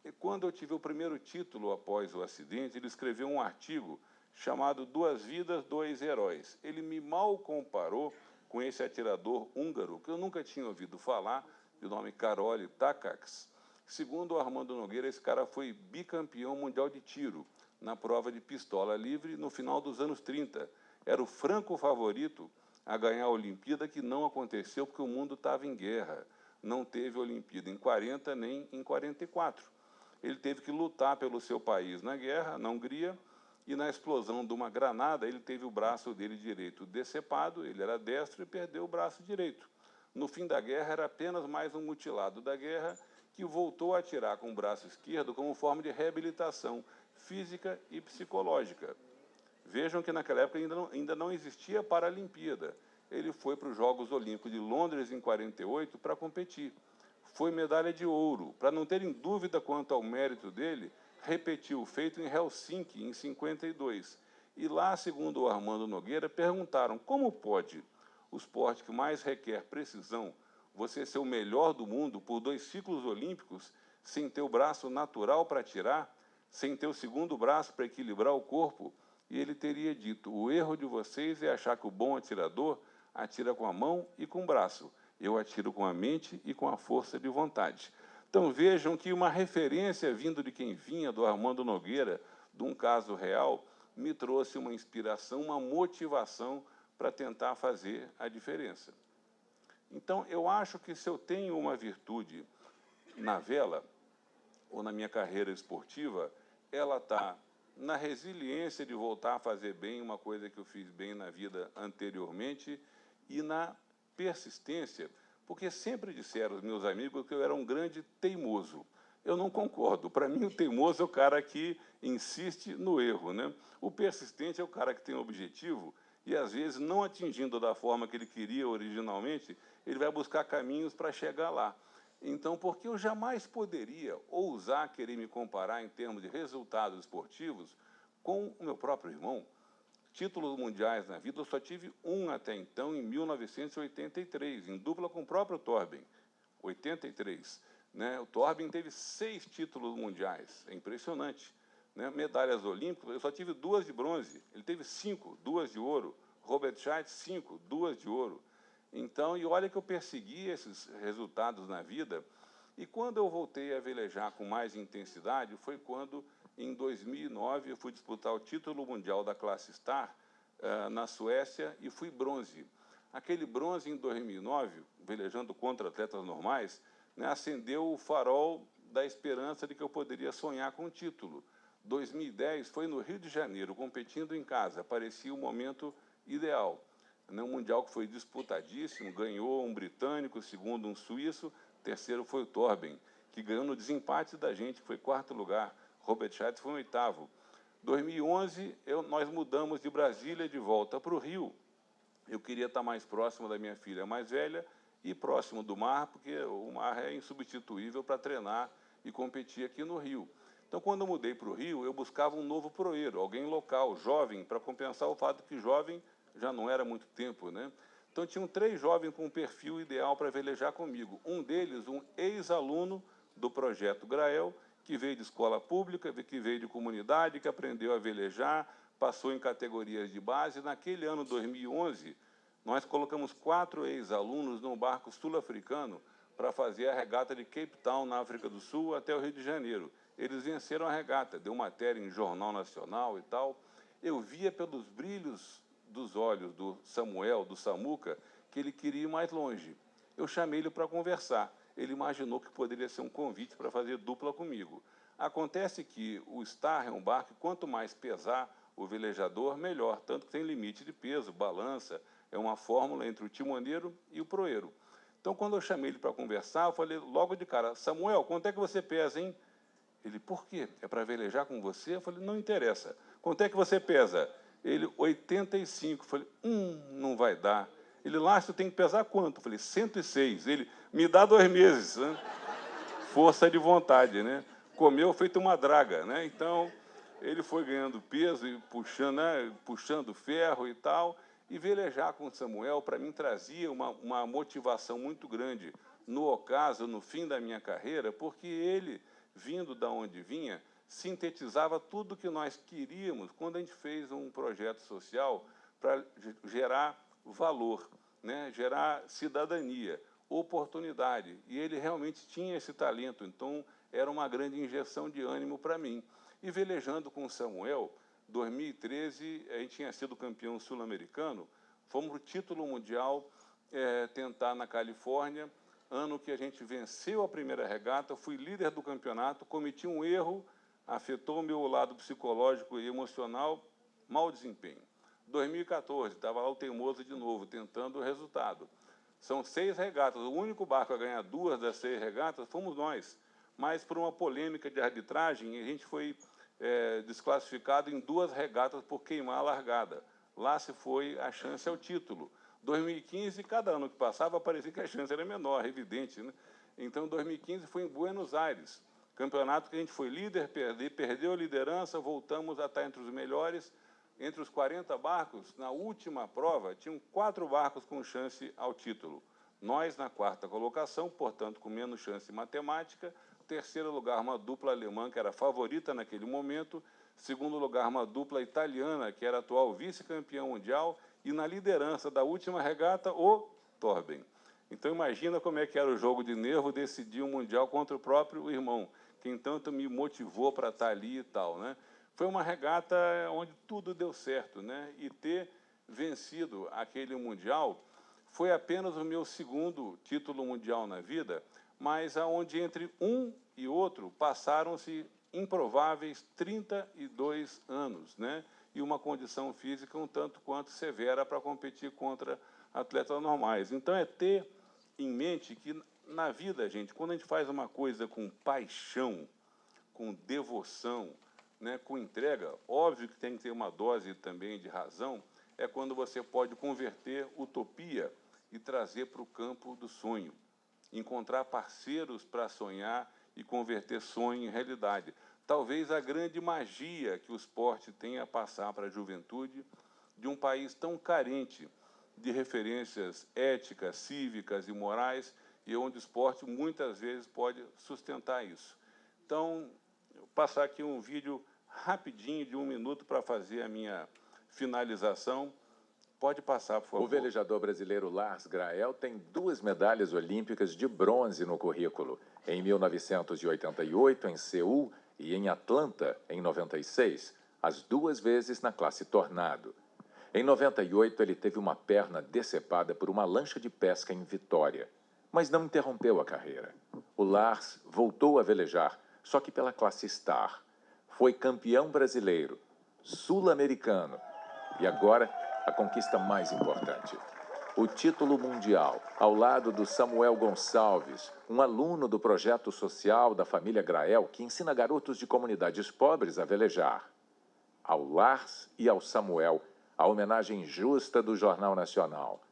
E quando eu tive o primeiro título após o acidente, ele escreveu um artigo chamado Duas Vidas, Dois Heróis. Ele me mal comparou com esse atirador húngaro, que eu nunca tinha ouvido falar, de nome Karol Takacs. Segundo o Armando Nogueira, esse cara foi bicampeão mundial de tiro na prova de pistola livre no final dos anos 30. Era o franco favorito a ganhar a Olimpíada, que não aconteceu porque o mundo estava em guerra. Não teve Olimpíada em 40 nem em 44. Ele teve que lutar pelo seu país na guerra, na Hungria, e na explosão de uma granada, ele teve o braço dele direito decepado, ele era destro e perdeu o braço direito. No fim da guerra, era apenas mais um mutilado da guerra que voltou a atirar com o braço esquerdo como forma de reabilitação física e psicológica. Vejam que naquela época ainda não existia a Paralimpíada. Ele foi para os Jogos Olímpicos de Londres em 48 para competir. Foi medalha de ouro. Para não terem dúvida quanto ao mérito dele, repetiu o feito em Helsinki, em 52. E lá, segundo o Armando Nogueira, perguntaram como pode o esporte que mais requer precisão, você ser o melhor do mundo por 2 ciclos olímpicos, sem ter o braço natural para atirar, sem ter o segundo braço para equilibrar o corpo. E ele teria dito, o erro de vocês é achar que o bom atirador atira com a mão e com o braço. Eu atiro com a mente e com a força de vontade. Então, vejam que uma referência vindo de quem vinha, do Armando Nogueira, de um caso real, me trouxe uma inspiração, uma motivação para tentar fazer a diferença. Então, eu acho que se eu tenho uma virtude na vela, ou na minha carreira esportiva, ela está na resiliência de voltar a fazer bem uma coisa que eu fiz bem na vida anteriormente e na persistência, porque sempre disseram os meus amigos que eu era um grande teimoso. Eu não concordo. Para mim, o teimoso é o cara que insiste no erro, né? O persistente é o cara que tem um objetivo e, às vezes, não atingindo da forma que ele queria originalmente, ele vai buscar caminhos para chegar lá. Então, porque eu jamais poderia ousar querer me comparar em termos de resultados esportivos com o meu próprio irmão. Títulos mundiais na vida, eu só tive um até então, em 1983, em dupla com o próprio Torben, 83. Né? O Torben teve 6 títulos mundiais, é impressionante. Né? Medalhas olímpicas, eu só tive 2 de bronze, ele teve 5, 2 de ouro. Robert Scheidt, 5, 2 de ouro. Então, e olha que eu persegui esses resultados na vida, e quando eu voltei a velejar com mais intensidade, foi quando, em 2009, eu fui disputar o título mundial da classe Star na Suécia e fui bronze. Aquele bronze, em 2009, velejando contra atletas normais, né, acendeu o farol da esperança de que eu poderia sonhar com o título. 2010 foi no Rio de Janeiro, competindo em casa, parecia o momento ideal. Um mundial que foi disputadíssimo, ganhou um britânico, segundo um suíço, terceiro foi o Torben, que ganhou no desempate da gente, que foi 4º lugar. Robert Scheidt foi em 8º. 2011, nós mudamos de Brasília de volta para o Rio. Eu queria estar mais próximo da minha filha mais velha e próximo do mar, porque o mar é insubstituível para treinar e competir aqui no Rio. Então, quando eu mudei para o Rio, eu buscava um novo proeiro, alguém local, jovem, para compensar o fato que jovem já não era muito tempo, né? Então, tinham 3 jovens com um perfil ideal para velejar comigo. Um deles, um ex-aluno do Projeto Grael, que veio de escola pública, que veio de comunidade, que aprendeu a velejar, passou em categorias de base. Naquele ano, 2011, nós colocamos 4 ex-alunos num barco sul-africano para fazer a regata de Cape Town, na África do Sul, até o Rio de Janeiro. eles venceram a regata, deu matéria em jornal nacional e tal. Eu via pelos brilhos dos olhos do Samuel, do Samuca, que ele queria ir mais longe. Eu chamei ele para conversar. Ele imaginou que poderia ser um convite para fazer dupla comigo. Acontece que o Star é um barco, quanto mais pesar o velejador, melhor, tanto que tem limite de peso, balança, é uma fórmula entre o timoneiro e o proeiro. Então, quando eu chamei ele para conversar, eu falei logo de cara, Samuel, quanto é que você pesa, hein? Ele, por quê? É para velejar com você? Eu falei, não interessa. Quanto é que você pesa? Ele, 85. Eu falei, não vai dar. Ele, Lácio, tem que pesar quanto? Eu falei, 106. Ele, me dá 2 meses. Né? Força de vontade, né? Comeu feito uma draga, né? Então, ele foi ganhando peso e puxando, né? Puxando ferro e tal. E velejar com o Samuel, para mim, trazia uma motivação muito grande no ocaso, no fim da minha carreira, porque ele, vindo da onde vinha, sintetizava tudo que nós queríamos quando a gente fez um projeto social para gerar valor, né? Gerar cidadania, oportunidade. E ele realmente tinha esse talento, então era uma grande injeção de ânimo para mim. E velejando com o Samuel, 2013, a gente tinha sido campeão sul-americano, fomos para o título mundial tentar na Califórnia, ano que a gente venceu a primeira regata, fui líder do campeonato, cometi um erro, afetou o meu lado psicológico e emocional, mau desempenho. 2014, estava lá o teimoso de novo, tentando o resultado. São 6 regatas, o único barco a ganhar 2 das 6 regatas fomos nós, mas por uma polêmica de arbitragem, a gente foi desclassificado em 2 regatas por queimar a largada. Lá se foi a chance ao título. 2015, cada ano que passava, parecia que a chance era menor, evidente, né? Então, 2015 foi em Buenos Aires, campeonato que a gente foi líder, perdeu a liderança, voltamos a estar entre os melhores, entre os 40 barcos, na última prova, tinham 4 barcos com chance ao título. Nós, na 4ª colocação, portanto, com menos chance matemática. Terceiro lugar, uma dupla alemã, que era favorita naquele momento. Segundo lugar, uma dupla italiana, que era atual vice-campeão mundial. E na liderança da última regata, o Torben. Então, imagina como é que era o jogo de nervo decidir um mundial contra o próprio irmão, que tanto me motivou para estar ali e tal, né? Foi uma regata onde tudo deu certo, né? E ter vencido aquele mundial foi apenas o meu 2º título mundial na vida, mas aonde entre um e outro passaram-se improváveis 32 anos, né? E uma condição física um tanto quanto severa para competir contra atletas normais. Então, é ter em mente que, na vida, gente, quando a gente faz uma coisa com paixão, com devoção, né, com entrega, óbvio que tem que ter uma dose também de razão, é quando você pode converter utopia e trazer para o campo do sonho. Encontrar parceiros para sonhar e converter sonho em realidade. Talvez a grande magia que o esporte tem a passar para a juventude de um país tão carente de referências éticas, cívicas e morais, e onde o esporte muitas vezes pode sustentar isso. Então, vou passar aqui um vídeo rapidinho de 1 minuto para fazer a minha finalização. Pode passar, por favor. O velejador brasileiro Lars Grael tem 2 medalhas olímpicas de bronze no currículo. Em 1988, em Seul, e em Atlanta, em 96, as 2 vezes na classe Tornado. Em 98, ele teve uma perna decepada por uma lancha de pesca em Vitória, mas não interrompeu a carreira. O Lars voltou a velejar, só que pela classe Star. Foi campeão brasileiro, sul-americano e agora a conquista mais importante. O título mundial, ao lado do Samuel Gonçalves, um aluno do projeto social da família Grael, que ensina garotos de comunidades pobres a velejar. Ao Lars e ao Samuel, a homenagem justa do Jornal Nacional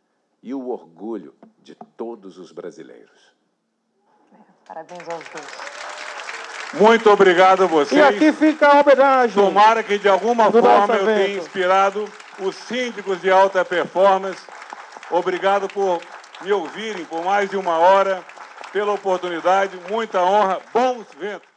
e o orgulho de todos os brasileiros. Parabéns aos 2. Muito obrigado a vocês. E aqui fica a homenagem. Tomara que, de alguma do forma, nosso eu tenha evento. inspirado os síndicos de alta performance. Obrigado por me ouvirem por mais de 1 hora, pela oportunidade, muita honra, bons ventos.